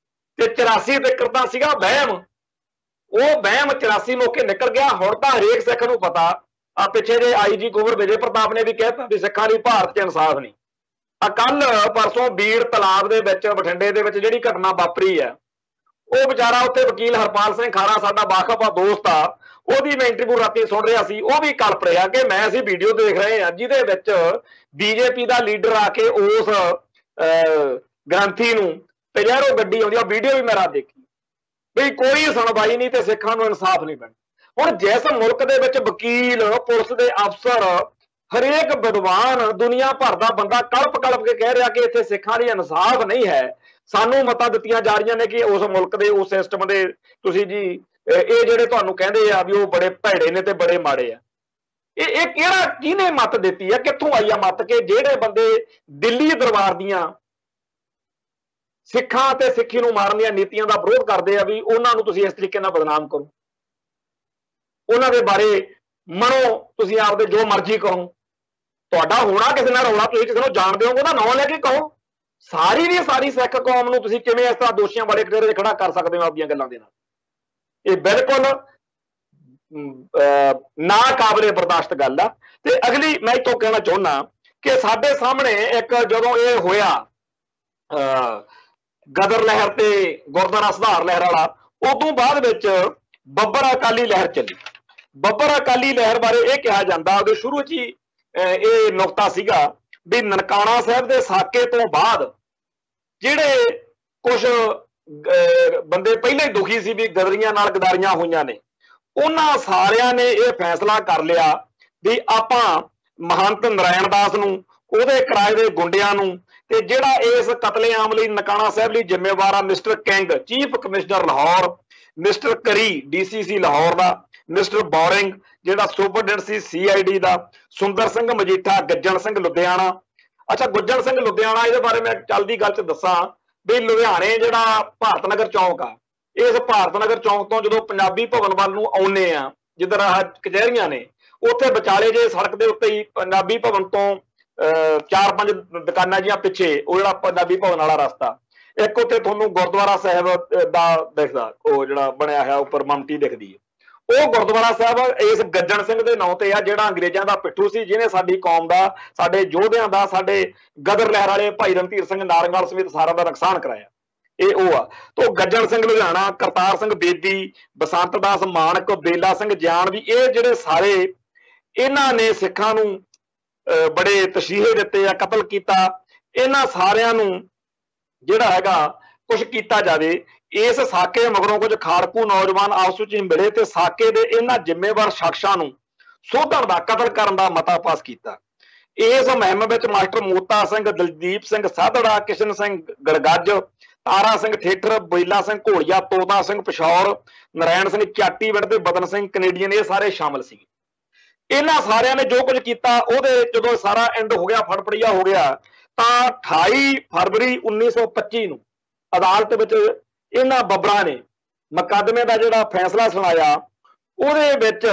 ਤੇ 84 ਤੱਕ ਤਾਂ ਸੀਗਾ ਵਹਿਮ, ਉਹ ਵਹਿਮ 84 ਮੌਕੇ ਨਿਕਲ ਗਿਆ। ਹੁਣ ਤਾਂ ਹਰੇਕ ਸਿੱਖ ਨੂੰ ਪਤਾ, ਆ ਪਿੱਛੇ ਜੇ IG ਕੁੰਵਰ ਵਿਜੇ ਪ੍ਰਤਾਪ ਨੇ ਵੀ ਕਹਿਤਾ ਵੀ ਸਿੱਖਾਂ ਲਈ ਭਾਰਤ 'ਚ ਇਨਸਾਫ ਨਹੀਂ। ਆ ਕੱਲ ਪਰਸੋਂ ਬੀੜ ਤਲਾਬ ਦੇ ਵਿੱਚ ਬਠਿੰਡੇ ਦੇ ਵਿੱਚ ਜਿਹੜੀ ਘਟਨਾ ਵਾਪਰੀ ਆ, ਉਹ ਵਿਚਾਰਾ ਉੱਥੇ ਵਕੀਲ ਹਰਪਾਲ ਸਿੰਘ ਖਾਰਾ ਸਾਡਾ ਵਾਕਫ ਦੋਸਤ ਆ, ਉਹਦੀ ਮੈਂ ਇੰਟਰਵਿਊ ਰਾਤੀ ਸੁਣ ਰਿਹਾ ਸੀ, ਉਹ ਵੀ ਕਲਪ ਰਿਹਾ ਕਿ ਮੈਂ ਅਸੀਂ ਵੀਡੀਓ ਦੇਖ ਰਹੇ ਹਾਂ ਜਿਹਦੇ ਵਿੱਚ BJP ਦਾ ਲੀਡਰ ਆ ਕੇ ਉਸ ਗ੍ਰੰਥੀ ਨੂੰ ਤੇ ਯਾਰ ਉਹ ਗੱਡੀ ਆਉਂਦੀ, ਉਹ ਵੀਡੀਓ ਵੀ ਮੈਂ ਰਾਤ ਦੇਖੀ ਵੀ ਕੋਈ ਸੁਣਵਾਈ ਨਹੀਂ ਤੇ ਸਿੱਖਾਂ ਨੂੰ ਇਨਸਾਫ ਨਹੀਂ ਬਣਦਾ। ਹੁਣ ਜਿਸ ਮੁਲਕ ਦੇ ਵਿੱਚ ਵਕੀਲ, ਪੁਲਿਸ ਦੇ ਅਫਸਰ, ਹਰੇਕ ਵਿਦਵਾਨ, ਦੁਨੀਆ ਭਰ ਦਾ ਬੰਦਾ ਕਲਪ ਕਲਪ ਕੇ ਕਹਿ ਰਿਹਾ ਕਿ ਇੱਥੇ ਸਿੱਖਾਂ ਲਈ ਇਨਸਾਫ ਨਹੀਂ ਹੈ, ਸਾਨੂੰ ਮਤਾਂ ਦਿੱਤੀਆਂ ਜਾ ਰਹੀਆਂ ਨੇ ਕਿ ਉਸ ਮੁਲਕ ਦੇ ਉਸ ਸਿਸਟਮ ਦੇ ਤੁਸੀਂ ਜੀ ਇਹ ਜਿਹੜੇ ਤੁਹਾਨੂੰ ਕਹਿੰਦੇ ਆ ਵੀ ਉਹ ਬੜੇ ਭੈੜੇ ਨੇ ਤੇ ਬੜੇ ਮਾੜੇ ਆ, ਇਹ ਕਿਹੜਾ ਕਿਹਨੇ ਮਤ ਦਿੱਤੀ ਆ, ਕਿੱਥੋਂ ਆਈ ਆ ਮਤ ਕਿ ਜਿਹੜੇ ਬੰਦੇ ਦਿੱਲੀ ਦਰਬਾਰ ਦੀਆਂ ਸਿੱਖਾਂ ਤੇ ਸਿੱਖੀ ਨੂੰ ਮਾਰਨ ਦੀਆਂ ਨੀਤੀਆਂ ਦਾ ਵਿਰੋਧ ਕਰਦੇ ਆ ਵੀ ਉਹਨਾਂ ਨੂੰ ਤੁਸੀਂ ਇਸ ਤਰੀਕੇ ਨਾਲ ਬਦਨਾਮ ਕਰੋ। ਉਹਨਾਂ ਦੇ ਬਾਰੇ ਮਨੋ, ਤੁਸੀਂ ਆਪਦੇ ਜੋ ਮਰਜ਼ੀ ਕਹੋ, ਤੁਹਾਡਾ ਹੋਣਾ ਕਿਸੇ ਨਾਲ ਰੌਲਾ, ਤੁਸੀਂ ਕਿਸੇ ਨੂੰ ਜਾਣਦੇ ਹੋ ਉਹਦਾ ਨਾਂ ਲੈ ਕੇ ਕਹੋ। ਸਾਰੀ ਦੀ ਸਾਰੀ ਸਿੱਖ ਕੌਮ ਨੂੰ ਤੁਸੀਂ ਕਿਵੇਂ ਇਸ ਤਰ੍ਹਾਂ ਦੋਸ਼ੀਆਂ ਵਾਲੇ ਕਟਹਿਰੇ 'ਚ ਖੜਾ ਕਰ ਸਕਦੇ ਹੋ ਆਪਦੀਆਂ ਗੱਲਾਂ ਦੇ ਨਾਲ? ਇਹ ਬਿਲਕੁਲ ਨਾ ਕਾਬਲੇ ਬਰਦਾਸ਼ਤ ਗੱਲ ਆ। ਤੇ ਅਗਲੀ ਮੈਂ ਇੱਥੋਂ ਕਹਿਣਾ ਚਾਹੁੰਦਾ ਕਿ ਸਾਡੇ ਸਾਹਮਣੇ ਇੱਕ ਜਦੋਂ ਇਹ ਹੋਇਆ ਗਦਰ ਲਹਿਰ ਤੇ ਗੁਰਦੁਆਰਾ ਸੁਧਾਰ ਲਹਿਰ ਵਾਲਾ, ਉਦੋਂ ਬਾਅਦ ਵਿੱਚ ਬੱਬਰ ਅਕਾਲੀ ਲਹਿਰ ਚੱਲੀ। ਬੱਬਰ ਅਕਾਲੀ ਲਹਿਰ ਬਾਰੇ ਇਹ ਕਿਹਾ ਜਾਂਦਾ, ਉਹਦੇ ਸ਼ੁਰੂ 'ਚ ਹੀ ਇਹ ਨੁਕਤਾ ਸੀਗਾ ਵੀ ਨਨਕਾਣਾ ਸਾਹਿਬ ਦੇ ਸਾਕੇ ਤੋਂ ਬਾਅਦ ਜਿਹੜੇ ਕੁਝ ਬੰਦੇ ਪਹਿਲੇ ਹੀ ਦੁਖੀ ਸੀ ਵੀ ਗਦਰੀਆਂ ਨਾਲ ਗਦਾਰੀਆਂ ਹੋਈਆਂ ਨੇ, ਉਹਨਾਂ ਸਾਰਿਆਂ ਨੇ ਇਹ ਫੈਸਲਾ ਕਰ ਲਿਆ ਵੀ ਆਪਾਂ ਮਹੰਤ ਨਾਰਾਇਣ ਦਾਸ ਨੂੰ, ਉਹਦੇ ਕਿਰਾਏ ਦੇ ਗੁੰਡਿਆਂ ਨੂੰ, ਤੇ ਜਿਹੜਾ ਇਸ ਕਤਲੇਆਮ ਲਈ ਨਨਕਾਣਾ ਸਾਹਿਬ ਲਈ ਜ਼ਿੰਮੇਵਾਰ ਆ mister king chief commissioner Lahore, mister ਕਰੀ ਡੀਸੀਸੀ ਲਾਹੌਰ ਦਾ, ਮਿਸਟਰ ਬੋਰਿੰਗ ਜਿਹੜਾ ਸੁਪਰਡੈਂਟ ਸੀ CID ਦਾ, ਸੁੰਦਰ ਸਿੰਘ ਮਜੀਠਾ, ਗੱਜਣ ਸਿੰਘ ਲੁਧਿਆਣਾ। ਅੱਛਾ, ਗੁੱਜਣ ਸਿੰਘ ਲੁਧਿਆਣਾ, ਇਹਦੇ ਬਾਰੇ ਮੈਂ ਚੱਲਦੀ ਗੱਲ 'ਚ ਦੱਸਾਂ ਵੀ ਲੁਧਿਆਣੇ ਜਿਹੜਾ ਭਾਰਤ ਨਗਰ ਚੌਂਕ ਆ, ਇਸ ਭਾਰਤ ਨਗਰ ਚੌਂਕ ਤੋਂ ਜਦੋਂ ਪੰਜਾਬੀ ਭਵਨ ਵੱਲ ਨੂੰ ਆਉਂਦੇ ਆ, ਜਿੱਧਰ ਆਹ ਕਚਹਿਰੀਆਂ ਨੇ, ਉੱਥੇ ਵਿਚਾਲੇ ਜੇ ਸੜਕ ਦੇ ਉੱਤੇ ਹੀ ਪੰਜਾਬੀ ਭਵਨ ਤੋਂ 4-5 ਦੁਕਾਨਾਂ ਜੀਆਂ ਪਿੱਛੇ ਉਹ ਜਿਹੜਾ ਪੰਜਾਬੀ ਭਵਨ ਵਾਲਾ ਰਸਤਾ, ਇੱਕ ਉੱਥੇ ਤੁਹਾਨੂੰ ਗੁਰਦੁਆਰਾ ਸਾਹਿਬ ਦਾ ਦਿਖਦਾ, ਉਹ ਜਿਹੜਾ ਬਣਿਆ ਹੋਇਆ ਉੱਪਰ ਮਮਟੀ ਦਿਖਦੀ ਹੈ, ਉਹ ਗੁਰਦੁਆਰਾ ਸਾਹਿਬ ਇਸ ਗੱਜਣ ਸਿੰਘ ਦੇ ਨਾਂ ਤੇ ਆ, ਜਿਹੜਾ ਅੰਗਰੇਜ਼ਾਂ ਦਾ ਪਿੱਠੂ ਸੀ, ਜਿਹਨੇ ਸਾਡੀ ਕੌਮ ਦਾ, ਸਾਡੇ ਯੋਧਿਆਂ ਦਾ, ਸਾਡੇ ਗਦਰ ਲਹਿਰ ਵਾਲੇ ਭਾਈ ਰਣਧੀਰ ਸਿੰਘ ਨਾਰੰਗਵਾਲ ਸਮੇਤ ਸਾਰਿਆਂ ਦਾ ਨੁਕਸਾਨ ਕਰਾਇਆ। ਇਹ ਉਹ ਆ। ਤੋਂ ਗੱਜਣ ਸਿੰਘ ਲੁਧਿਆਣਾ, ਕਰਤਾਰ ਸਿੰਘ ਬੇਦੀ, ਬਸੰਤ ਦਾਸ ਮਾਨਕ, ਬੇਲਾ ਸਿੰਘ ਜਾਨਵੀ, ਇਹ ਜਿਹੜੇ ਸਾਰੇ ਇਹਨਾਂ ਨੇ ਸਿੱਖਾਂ ਨੂੰ ਬੜੇ ਤਸ਼ੀਹੇ ਦਿੱਤੇ ਆ, ਕਤਲ ਕੀਤਾ। ਇਹਨਾਂ ਸਾਰਿਆਂ ਨੂੰ ਜਿਹੜਾ ਹੈਗਾ ਕੁਝ ਕੀਤਾ ਜਾਵੇ। ਇਸ ਸਾਕੇ ਮਗਰੋਂ ਕੁਝ ਖਾੜਕੂ ਨੌਜਵਾਨ ਆਪਸ ਵਿੱਚ ਮਿਲੇ ਤੇ ਸਾਕੇ ਦੇ ਇਹਨਾਂ ਜ਼ਿੰਮੇਵਾਰ ਸ਼ਖਸਾਂ ਨੂੰ ਸੋਧਣ ਦਾ, ਕਤਲ ਕਰਨ ਦਾ ਮਤਾ ਪਾਸ ਕੀਤਾ। ਇਸ ਮੁਹਿੰਮ ਵਿੱਚ ਮਾਸਟਰ ਮੋਤਾ ਸਿੰਘ, ਦਲਦੀਪ ਸਿੰਘ ਸਾਧੜਾ, ਕਿਸ਼ਨ ਸਿੰਘ ਗੜਗੱਜ, ਤਾਰਾ ਸਿੰਘ ਠੇਠਰ, ਬੇਲਾ ਸਿੰਘ ਘੋੜੀਆ, ਤੋਤਾ ਸਿੰਘ ਪਿਸ਼ੌਰ, ਨਰਾਇਣ ਸਿੰਘ ਚਾਟੀਵਿੰਡ ਤੇ ਬਦਨ ਸਿੰਘ ਕੈਨੇਡੀਅਨ, ਇਹ ਸਾਰੇ ਸ਼ਾਮਲ ਸੀ। ਇਹਨਾਂ ਸਾਰਿਆਂ ਨੇ ਜੋ ਕੁਝ ਕੀਤਾ, ਉਹਦੇ ਜਦੋਂ ਸਾਰਾ ਐਂਡ ਹੋ ਗਿਆ, ਫੜਫੜੀਆ ਹੋ ਗਿਆ, ਤਾਂ 28 ਫਰਵਰੀ 1925 ਨੂੰ ਅਦਾਲਤ ਵਿੱਚ ਇਹਨਾਂ ਬੱਬਰਾਂ ਨੇ ਮੁਕੱਦਮੇ ਦਾ ਜਿਹੜਾ ਫੈਸਲਾ ਸੁਣਾਇਆ, ਉਹਦੇ ਵਿੱਚ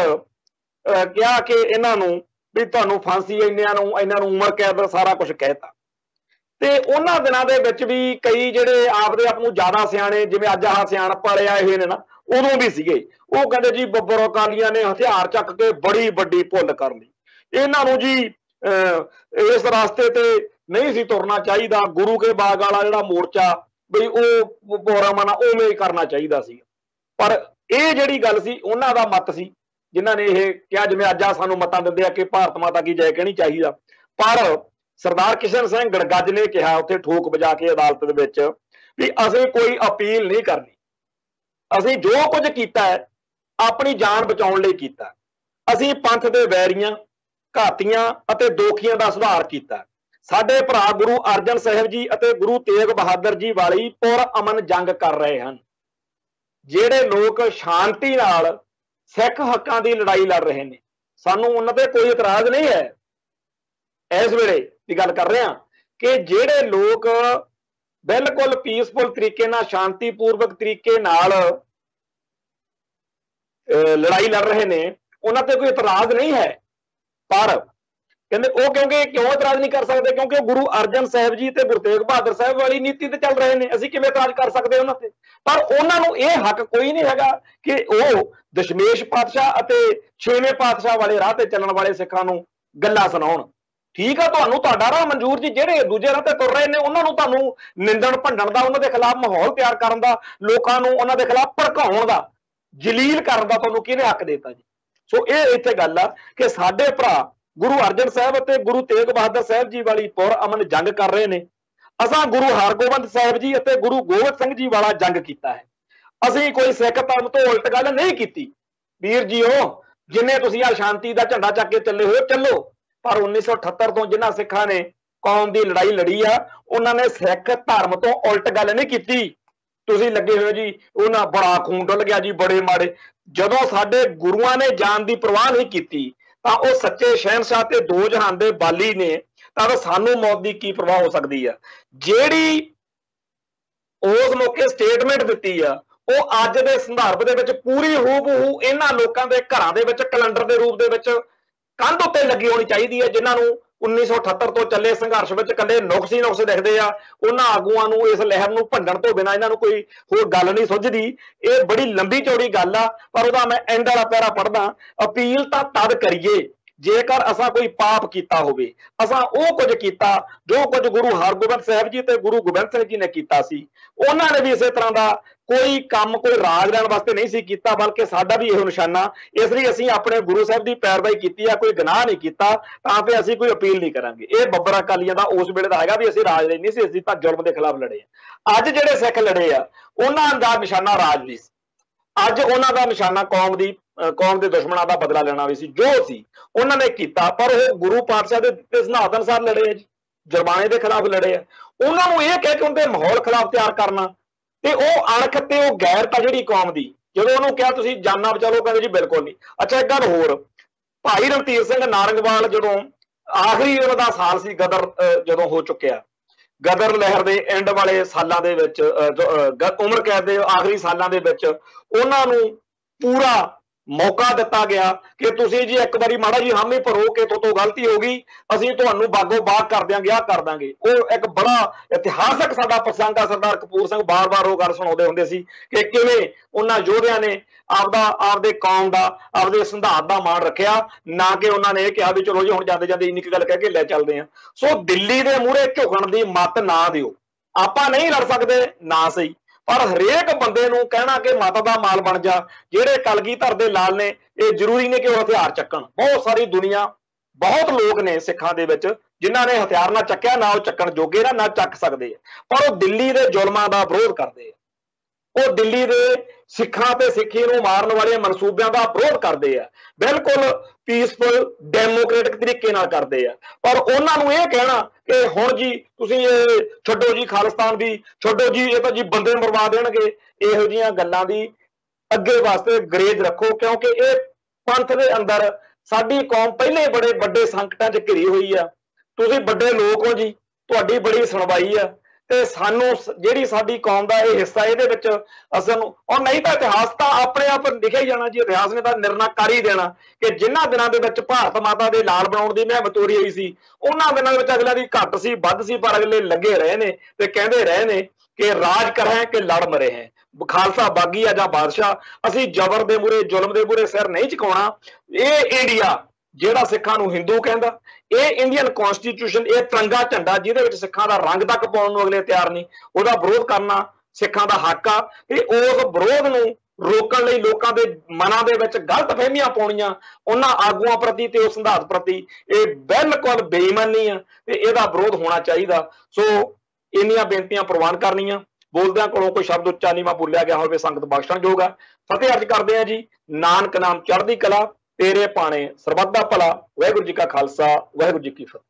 ਕਿਹਾ ਕਿ ਇਹਨਾਂ ਨੂੰ ਵੀ ਤੁਹਾਨੂੰ ਫਾਂਸੀ, ਇਹਨਾਂ ਨੂੰ ਉਮਰ ਕੈਦ, ਸਾਰਾ ਕੁਝ ਕਹਿਤਾ। ਤੇ ਉਹਨਾਂ ਦਿਨਾਂ ਦੇ ਵਿੱਚ ਵੀ ਕਈ ਜਿਹੜੇ ਆਪਦੇ ਆਪ ਨੂੰ ਜ਼ਿਆਦਾ ਸਿਆਣੇ, ਜਿਵੇਂ ਅੱਜ ਆਹ ਸਿਆਣਪ ਵਾਲੇ ਆਏ ਹੋਏ ਨੇ ਨਾ, ਉਦੋਂ ਵੀ ਸੀਗੇ, ਉਹ ਕਹਿੰਦੇ ਜੀ ਬੱਬਰ ਅਕਾਲੀਆਂ ਨੇ ਹਥਿਆਰ ਚੱਕ ਕੇ ਬੜੀ ਵੱਡੀ ਭੁੱਲ ਕਰ ਲਈ, ਇਹਨਾਂ ਨੂੰ ਜੀ ਇਸ ਰਸਤੇ ਤੇ ਨਹੀਂ ਸੀ ਤੁਰਨਾ ਚਾਹੀਦਾ, ਗੁਰੂ ਕੇ ਬਾਗ ਵਾਲਾ ਜਿਹੜਾ ਮੋਰਚਾ ਬਈ ਉਹ ਪ੍ਰੋਗਰਾਮਾਂ ਨਾਲ ਉਵੇਂ ਹੀ ਕਰਨਾ ਚਾਹੀਦਾ ਸੀ। ਪਰ ਇਹ ਜਿਹੜੀ ਗੱਲ ਸੀ, ਉਹਨਾਂ ਦਾ ਮਤ ਸੀ, ਜਿਨ੍ਹਾਂ ਨੇ ਇਹ ਕਿਹਾ, ਜਿਵੇਂ ਅੱਜ ਆ ਸਾਨੂੰ ਮਤਾਂ ਦਿੰਦੇ ਆ ਕਿ ਭਾਰਤ ਮਾਤਾ ਕੀ ਜੈ ਕਹਿਣੀ ਚਾਹੀਦਾ। ਪਰ ਸਰਦਾਰ ਕਿਸ਼ਨ ਸਿੰਘ ਗੜਗੱਜ ਨੇ ਕਿਹਾ ਉੱਥੇ ਠੋਕ ਵਜਾ ਕੇ ਅਦਾਲਤ ਦੇ ਵਿੱਚ ਵੀ ਅਸੀਂ ਕੋਈ ਅਪੀਲ ਨਹੀਂ ਕਰਨੀ, ਅਸੀਂ ਜੋ ਕੁਝ ਕੀਤਾ ਹੈ ਆਪਣੀ ਜਾਨ ਬਚਾਉਣ ਲਈ ਕੀਤਾ, ਅਸੀਂ ਪੰਥ ਦੇ ਵੈਰੀਆਂ, ਘਾਤੀਆਂ ਅਤੇ ਦੋਖੀਆਂ ਦਾ ਸੁਧਾਰ ਕੀਤਾ। ਸਾਡੇ ਭਰਾ ਗੁਰੂ ਅਰਜਨ ਸਾਹਿਬ ਜੀ ਅਤੇ ਗੁਰੂ ਤੇਗ ਬਹਾਦਰ ਜੀ ਵਾਲੀ ਪੁਰ ਅਮਨ ਜੰਗ ਕਰ ਰਹੇ ਹਨ। ਜਿਹੜੇ ਲੋਕ ਸ਼ਾਂਤੀ ਨਾਲ ਸਿੱਖ ਹੱਕਾਂ ਦੀ ਲੜਾਈ ਲੜ ਰਹੇ ਨੇ, ਸਾਨੂੰ ਉਹਨਾਂ ਤੇ ਕੋਈ ਇਤਰਾਜ਼ ਨਹੀਂ ਹੈ। ਇਸ ਵੇਲੇ ਦੀ ਗੱਲ ਕਰ ਰਹੇ ਹਾਂ ਕਿ ਜਿਹੜੇ ਲੋਕ ਬਿਲਕੁਲ ਪੀਸਫੁਲ ਤਰੀਕੇ ਨਾਲ, ਸ਼ਾਂਤੀਪੂਰਵਕ ਤਰੀਕੇ ਨਾਲ ਲੜਾਈ ਲੜ ਰਹੇ ਨੇ, ਉਹਨਾਂ ਤੇ ਕੋਈ ਇਤਰਾਜ਼ ਨਹੀਂ ਹੈ। ਪਰ ਕਹਿੰਦੇ ਉਹ ਕਿਉਂ ਇਤਰਾਜ਼ ਨਹੀਂ ਕਰ ਸਕਦੇ? ਕਿਉਂਕਿ ਉਹ ਗੁਰੂ ਅਰਜਨ ਸਾਹਿਬ ਜੀ ਤੇ ਗੁਰੂ ਤੇਗ ਬਹਾਦਰ ਸਾਹਿਬ ਵਾਲੀ ਨੀਤੀ ਤੇ ਚੱਲ ਰਹੇ ਨੇ, ਅਸੀਂ ਕਿਵੇਂ ਇਤਰਾਜ਼ ਕਰ ਸਕਦੇ ਉਹਨਾਂ ਤੇ? ਪਰ ਉਹਨਾਂ ਨੂੰ ਇਹ ਹੱਕ ਕੋਈ ਨਹੀਂ ਹੈਗਾ ਕਿ ਉਹ ਦਸ਼ਮੇਸ਼ ਪਾਤਸ਼ਾਹ ਅਤੇ 6ਵੇਂ ਪਾਤਸ਼ਾਹ ਵਾਲੇ ਰਾਹ ਤੇ ਚੱਲਣ ਵਾਲੇ ਸਿੱਖਾਂ ਨੂੰ ਗੱਲਾਂ ਸੁਣਾਉਣ। ਠੀਕ ਆ, ਤੁਹਾਨੂੰ ਤੁਹਾਡਾ ਰਾਹ ਮਨਜ਼ੂਰ ਜੀ, ਜਿਹੜੇ ਦੂਜੇ ਰਾਹ ਤੇ ਤੁਰ ਰਹੇ ਨੇ ਉਹਨਾਂ ਨੂੰ ਤੁਹਾਨੂੰ ਨਿੰਦਣ ਭੰਡਣ ਦਾ, ਉਹਨਾਂ ਦੇ ਖਿਲਾਫ ਮਾਹੌਲ ਤਿਆਰ ਕਰਨ ਦਾ, ਲੋਕਾਂ ਨੂੰ ਉਹਨਾਂ ਦੇ ਖਿਲਾਫ ਭੜਕਾਉਣ ਦਾ, ਜਲੀਲ ਕਰਨ ਦਾ ਤੁਹਾਨੂੰ ਕਿਹਨੇ ਹੱਕ ਦਿੱਤਾ ਜੀ? ਸੋ ਇਹ ਇੱਥੇ ਗੱਲ ਆ ਕਿ ਸਾਡੇ ਭਰਾ ਗੁਰੂ ਅਰਜਨ ਸਾਹਿਬ ਅਤੇ ਗੁਰੂ ਤੇਗ ਬਹਾਦਰ ਸਾਹਿਬ ਜੀ ਵਾਲੀ ਪੁਰ ਅਮਨ ਜੰਗ ਕਰ ਰਹੇ ਨੇ। ਅਸਾਂ ਗੁਰੂ ਹਰਗੋਬਿੰਦ ਸਾਹਿਬ ਜੀ ਅਤੇ ਗੁਰੂ ਗੋਬਿੰਦ ਸਿੰਘ ਜੀ ਵਾਲਾ ਜੰਗ ਕੀਤਾ ਹੈ। ਅਸੀਂ ਕੋਈ ਸਿੱਖ ਧਰਮ ਤੋਂ ਉਲਟ ਗੱਲ ਨਹੀਂ ਕੀਤੀ। ਵੀਰ ਜੀਓ, ਜਿੰਨੇ ਤੁਸੀਂ ਆ ਸ਼ਾਂਤੀ ਦਾ ਝੰਡਾ ਚੱਕ ਕੇ ਚੱਲੇ ਹੋਏ ਚੱਲੋ, ਪਰ 1978 ਤੋਂ ਜਿਨ੍ਹਾਂ ਸਿੱਖਾਂ ਨੇ ਕੌਮ ਦੀ ਲੜਾਈ ਲੜੀ ਆ, ਉਹਨਾਂ ਨੇ ਸਿੱਖ ਧਰਮ ਤੋਂ ਉਲਟ ਗੱਲ ਨਹੀਂ ਕੀਤੀ। ਤੁਸੀਂ ਲੱਗੇ ਹੋਏ ਜੀ ਉਹਨਾਂ ਬੜਾ ਖੂਨ ਡੁੱਲ ਗਿਆ ਜੀ, ਬੜੇ ਮਾੜੇ। ਜਦੋਂ ਸਾਡੇ ਗੁਰੂਆਂ ਨੇ ਜਾਨ ਦੀ ਪਰਵਾਹ ਨਹੀਂ ਕੀਤੀ ਤਾਂ ਉਹ ਸੱਚੇ ਸ਼ਹਿਨशाह ਤੇ ਦੋ ਜਹਾਨ ਦੇ ਬਾਲੀ ਨੇ, ਤਾਂ ਸਾਨੂੰ ਮੌਤ ਦੀ ਕੀ ਪਰਵਾਹ ਹੋ ਸਕਦੀ ਆ? ਜਿਹੜੀ ਉਸ ਮੌਕੇ ਸਟੇਟਮੈਂਟ ਦਿੱਤੀ ਆ, ਉਹ ਅੱਜ ਦੇ ਸੰਦਰਭ ਦੇ ਵਿੱਚ ਪੂਰੀ ਹੂਬਹੂ ਇਹਨਾਂ ਲੋਕਾਂ ਦੇ ਘਰਾਂ ਦੇ ਵਿੱਚ ਕੈਲੰਡਰ ਦੇ ਰੂਪ ਦੇ ਵਿੱਚ ਕੰਧ ਉੱਤੇ ਲੱਗੀ ਹੋਣੀ ਚਾਹੀਦੀ ਹੈ, ਜਿਨ੍ਹਾਂ ਨੂੰ 1978 ਤੋਂ ਚੱਲੇ ਸੰਘਰਸ਼ ਵਿੱਚ ਕੱਲੇ ਨੁਕਸ ਹੀ ਨੁਕਸ ਦਿਖਦੇ ਆ। ਉਹਨਾਂ ਆਗੂਆਂ ਨੂੰ ਇਸ ਲਹਿਰ ਨੂੰ ਭੰਡਣ ਤੋਂ ਬਿਨਾਂ ਇਹਨਾਂ ਨੂੰ ਕੋਈ ਹੋਰ ਗੱਲ ਨਹੀਂ ਸੁੱਝਦੀ। ਇਹ ਬੜੀ ਲੰਬੀ ਚੌੜੀ ਗੱਲ ਆ, ਪਰ ਉਹਦਾ ਮੈਂ ਐਂਡ ਵਾਲਾ ਪੈਰਾ ਪੜ੍ਹਦਾ। ਅਪੀਲ ਤਾਂ ਤਦ ਕਰੀਏ ਜੇਕਰ ਅਸਾਂ ਕੋਈ ਪਾਪ ਕੀਤਾ ਹੋਵੇ, ਅਸਾਂ ਉਹ ਕੁਝ ਕੀਤਾ ਜੋ ਕੁਝ ਗੁਰੂ ਹਰਗੋਬਿੰਦ ਸਾਹਿਬ ਜੀ ਤੇ ਗੁਰੂ ਗੋਬਿੰਦ ਸਿੰਘ ਜੀ ਨੇ ਕੀਤਾ ਸੀ। ਉਹਨਾਂ ਨੇ ਵੀ ਇਸੇ ਤਰ੍ਹਾਂ ਦਾ ਕੋਈ ਕੰਮ ਕੋਈ ਰਾਜ ਲੈਣ ਵਾਸਤੇ ਨਹੀਂ ਸੀ ਕੀਤਾ, ਬਲਕਿ ਸਾਡਾ ਵੀ ਇਹੋ ਨਿਸ਼ਾਨਾ। ਇਸ ਲਈ ਅਸੀਂ ਆਪਣੇ ਗੁਰੂ ਸਾਹਿਬ ਦੀ ਪੈਰਵਾਈ ਕੀਤੀ ਆ, ਕੋਈ ਗੁਨਾਹ ਨਹੀਂ ਕੀਤਾ, ਤਾਂ ਫਿਰ ਅਸੀਂ ਕੋਈ ਅਪੀਲ ਨਹੀਂ ਕਰਾਂਗੇ। ਇਹ ਬੱਬਰ ਅਕਾਲੀਆਂ ਦਾ ਉਸ ਵੇਲੇ ਦਾ ਹੈਗਾ ਵੀ ਅਸੀਂ ਰਾਜ ਲਈ ਨਹੀਂ ਸੀ, ਅਸੀਂ ਤਾਂ ਜ਼ੁਲਮ ਦੇ ਖਿਲਾਫ ਲੜੇ ਆ। ਅੱਜ ਜਿਹੜੇ ਸਿੱਖ ਲੜੇ ਆ ਉਹਨਾਂ ਦਾ ਨਿਸ਼ਾਨਾ ਰਾਜ ਨਹੀਂ ਸੀ, ਅੱਜ ਉਹਨਾਂ ਦਾ ਨਿਸ਼ਾਨਾ ਕੌਮ ਦੇ ਦੁਸ਼ਮਣਾਂ ਦਾ ਬਦਲਾ ਲੈਣਾ ਵੀ ਸੀ। ਜੋ ਸੀ ਉਹਨਾਂ ਨੇ ਕੀਤਾ, ਪਰ ਉਹ ਗੁਰੂ ਪਾਤਸ਼ਾਹ ਦੇ ਦਿੱਤੇ ਸਿਧਾਂਤ ਅਨੁਸਾਰ ਲੜੇ ਆ ਜੀ, ਜੁਰਮਾਨੇ ਦੇ ਖਿਲਾਫ ਲੜੇ ਆ। ਉਹਨਾਂ ਨੂੰ ਇਹ ਕਹਿ ਕੇ ਉਹਦੇ ਮਾਹੌਲ ਖਿਲਾਫ ਤਿਆਰ ਕਰਨਾ ਤੇ ਉਹ ਅਣਖ ਤੇ ਉਹ ਗੈਰਤ ਆ ਜਿਹੜੀ ਕੌਮ ਦੀ, ਜਦੋਂ ਉਹਨੂੰ ਕਿਹਾ ਤੁਸੀਂ ਜਾਨਾਂ ਬਚਾ ਲਓ, ਕਹਿੰਦੇ ਜੀ ਬਿਲਕੁਲ ਨਹੀਂ। ਅੱਛਾ, ਇੱਕ ਗੱਲ ਹੋਰ, ਭਾਈ ਰਣਧੀਰ ਸਿੰਘ ਨਾਰੰਗਵਾਲ ਜਦੋਂ ਆਖਰੀ ਉਹਨਾਂ ਦਾ ਸਾਲ ਸੀ ਗਦਰ ਜਦੋਂ ਹੋ ਚੁੱਕਿਆ, ਗਦਰ ਲਹਿਰ ਦੇ ਐਂਡ ਵਾਲੇ ਸਾਲਾਂ ਦੇ ਵਿੱਚ, ਉਮਰ ਕੈਦ ਦੇ ਆਖਰੀ ਸਾਲਾਂ ਦੇ ਵਿੱਚ ਉਹਨਾਂ ਨੂੰ ਪੂਰਾ ਮੌਕਾ ਦਿੱਤਾ ਗਿਆ ਕਿ ਤੁਸੀਂ ਜੀ ਇੱਕ ਵਾਰੀ ਮਾੜਾ ਜੀ ਹਾਮੀ ਭਰੋ ਕਿ ਤੋਂ ਗਲਤੀ ਹੋ ਗਈ, ਅਸੀਂ ਤੁਹਾਨੂੰ ਬਾਗੋ ਬਾਗ ਕਰ ਦਿਆਂਗੇ, ਆਹ ਕਰ ਦਾਂਗੇ। ਉਹ ਇੱਕ ਬੜਾ ਇਤਿਹਾਸਕ ਸਾਡਾ ਪ੍ਰਸੰਗ ਆ। ਸਰਦਾਰ ਕਪੂਰ ਸਿੰਘ ਬਾਰ-ਬਾਰ ਉਹ ਗੱਲ ਸੁਣਾਉਂਦੇ ਹੁੰਦੇ ਸੀ ਕਿ ਕਿਵੇਂ ਉਹਨਾਂ ਯੋਧਿਆਂ ਨੇ ਆਪਦੇ ਕੌਮ ਦਾ, ਆਪਦੇ ਸਿਧਾਂਤ ਦਾ ਮਾਣ ਰੱਖਿਆ, ਨਾ ਕਿ ਉਹਨਾਂ ਨੇ ਇਹ ਕਿਹਾ ਵੀ ਚਲੋ ਜੀ ਹੁਣ ਜਾਂਦੇ ਜਾਂਦੇ ਇੰਨੀ ਕੁ ਗੱਲ ਕਹਿ ਕੇ ਲੈ ਚੱਲਦੇ ਆ। ਸੋ ਦਿੱਲੀ ਦੇ ਮੂਹਰੇ ਝੁਕਣ ਦੀ ਮੱਤ ਨਾ ਦਿਓ। ਆਪਾਂ ਨਹੀਂ ਲੜ ਸਕਦੇ ਨਾ ਸਹੀ, ਪਰ ਹਰੇਕ ਬੰਦੇ ਨੂੰ ਕਹਿਣਾ ਕਿ ਮਾਤਾ ਦਾ ਮਾਲ ਬਣ ਜਾ। ਜਿਹੜੇ ਕਲਗੀਧਰ ਦੇ ਲਾਲ ਨੇ, ਇਹ ਜ਼ਰੂਰੀ ਨਹੀਂ ਕਿ ਉਹ ਹਥਿਆਰ ਚੱਕਣ। ਬਹੁਤ ਸਾਰੀ ਦੁਨੀਆ, ਬਹੁਤ ਲੋਕ ਨੇ ਸਿੱਖਾਂ ਦੇ ਵਿੱਚ ਜਿਨ੍ਹਾਂ ਨੇ ਹਥਿਆਰ ਨਾ ਚੱਕਿਆ, ਨਾ ਉਹ ਚੱਕਣ ਜੋਗੇ ਨਾ ਚੱਕ ਸਕਦੇ, ਪਰ ਉਹ ਦਿੱਲੀ ਦੇ ਜ਼ੁਲਮਾਂ ਦਾ ਵਿਰੋਧ ਕਰਦੇ ਆ। ਉਹ ਦਿੱਲੀ ਦੇ ਸਿੱਖਾਂ ਤੇ ਸਿੱਖੀ ਨੂੰ ਮਾਰਨ ਵਾਲੇ ਮਨਸੂਬਿਆਂ ਦਾ ਵਿਰੋਧ ਕਰਦੇ ਆ, ਬਿਲਕੁਲ ਪੀਸਫੁਲ ਡੈਮੋਕ੍ਰੈਟਿਕ ਤਰੀਕੇ ਨਾਲ ਕਰਦੇ ਆ। ਪਰ ਉਹਨਾਂ ਨੂੰ ਇਹ ਕਹਿਣਾ ਕਿ ਹੁਣ ਜੀ ਤੁਸੀਂ ਇਹ ਛੱਡੋ ਜੀ, ਖਾਲਿਸਤਾਨ ਵੀ ਛੱਡੋ ਜੀ, ਇਹ ਤਾਂ ਜੀ ਬੰਦੇ ਮਰਵਾ ਦੇਣਗੇ, ਇਹੋ ਜਿਹੀਆਂ ਗੱਲਾਂ ਦੀ ਅੱਗੇ ਵਾਸਤੇ ਗਰੇਜ ਰੱਖੋ, ਕਿਉਂਕਿ ਇਹ ਪੰਥ ਦੇ ਅੰਦਰ ਸਾਡੀ ਕੌਮ ਪਹਿਲੇ ਬੜੇ ਵੱਡੇ ਸੰਕਟਾਂ 'ਚ ਘਿਰੀ ਹੋਈ ਆ। ਤੁਸੀਂ ਵੱਡੇ ਲੋਕ ਹੋ ਜੀ, ਤੁਹਾਡੀ ਬੜੀ ਸੁਣਵਾਈ ਆ, ਤੇ ਸਾਨੂੰ ਜਿਹੜੀ ਸਾਡੀ ਕੌਮ ਦਾ ਇਹ ਹਿੱਸਾ, ਇਹਦੇ ਵਿੱਚ ਅਸਲ ਨੂੰ ਔਰ ਨਹੀਂ ਤਾਂ ਇਤਿਹਾਸ ਤਾਂ ਆਪਣੇ ਆਪ ਲਿਖਿਆ ਹੀ ਜਾਣਾ ਜੀ। ਇਤਿਹਾਸ ਨੇ ਤਾਂ ਨਿਰਣਾ ਕਰ ਹੀ ਦੇਣਾ ਕਿ ਜਿਨ੍ਹਾਂ ਦਿਨਾਂ ਦੇ ਵਿੱਚ ਭਾਰਤ ਮਾਤਾ ਦੇ ਲਾਲ ਬਣਾਉਣ ਦੀ ਮੁਹਿੰਮ ਤੋਰੀ ਹੋਈ ਸੀ, ਉਹਨਾਂ ਦਿਨਾਂ ਦੇ ਵਿੱਚ ਅਗਲਿਆਂ ਦੀ ਘੱਟ ਸੀ ਵੱਧ ਸੀ, ਪਰ ਅਗਲੇ ਲੱਗੇ ਰਹੇ ਨੇ ਤੇ ਕਹਿੰਦੇ ਰਹੇ ਨੇ ਕਿ ਰਾਜ ਕਰਾਂ ਕਿ ਲੜ ਮਰੇ ਹੈ, ਖਾਲਸਾ ਬਾਗੀ ਆ ਜਾਂ ਬਾਦਸ਼ਾਹ। ਅਸੀਂ ਜ਼ਬਰ ਦੇ ਮੂਹਰੇ, ਜ਼ੁਲਮ ਦੇ ਮੂਹਰੇ ਸਿਰ ਨਹੀਂ ਝੁਕਾਉਣਾ। ਇਹ ਇੰਡੀਆ ਜਿਹੜਾ ਸਿੱਖਾਂ ਨੂੰ ਹਿੰਦੂ ਕਹਿੰਦਾ, ਇਹ ਇੰਡੀਅਨ ਕਨਸਟੀਟਿਊਸ਼ਨ, ਇਹ ਤਿਰੰਗਾ ਝੰਡਾ ਜਿਹਦੇ ਵਿੱਚ ਸਿੱਖਾਂ ਦਾ ਰੰਗ ਤੱਕ ਪਾਉਣ ਨੂੰ ਅਗਲੇ ਤਿਆਰ ਨਹੀਂ, ਉਹਦਾ ਵਿਰੋਧ ਕਰਨਾ ਸਿੱਖਾਂ ਦਾ ਹੱਕ ਆ। ਤੇ ਉਸ ਵਿਰੋਧ ਨੂੰ ਰੋਕਣ ਲਈ ਲੋਕਾਂ ਦੇ ਮਨਾਂ ਦੇ ਵਿੱਚ ਗਲਤ ਫਹਿਮੀਆਂ ਪਾਉਣੀਆਂ ਉਹਨਾਂ ਆਗੂਆਂ ਪ੍ਰਤੀ ਤੇ ਉਸ ਸਿਧਾਂਤ ਪ੍ਰਤੀ, ਇਹ ਬਿਲਕੁਲ ਬੇਈਮਾਨੀ ਆ ਤੇ ਇਹਦਾ ਵਿਰੋਧ ਹੋਣਾ ਚਾਹੀਦਾ। ਸੋ ਇੰਨੀਆਂ ਬੇਨਤੀਆਂ ਪ੍ਰਵਾਨ ਕਰਨੀਆਂ। ਬੋਲਦਿਆਂ ਕੋਲੋਂ ਕੋਈ ਸ਼ਬਦ ਉੱਚਾ ਨੀਵਾਂ ਬੋਲਿਆ ਗਿਆ ਹੋਵੇ, ਸੰਗਤ ਬਖਸ਼ਣਯੋਗ ਆ। ਫਤਿਹ ਅਰਜ਼ ਕਰਦੇ ਆ ਜੀ। ਨਾਨਕ ਨਾਮ ਚੜ੍ਹਦੀ ਕਲਾ, ਤੇਰੇ ਪਾਣੇ ਸਰਬੱਤ ਦਾ ਭਲਾ। ਵਾਹਿਗੁਰੂ ਜੀ ਕਾ ਖਾਲਸਾ, ਵਾਹਿਗੁਰੂ ਜੀ ਕੀ ਫਤਿਹ।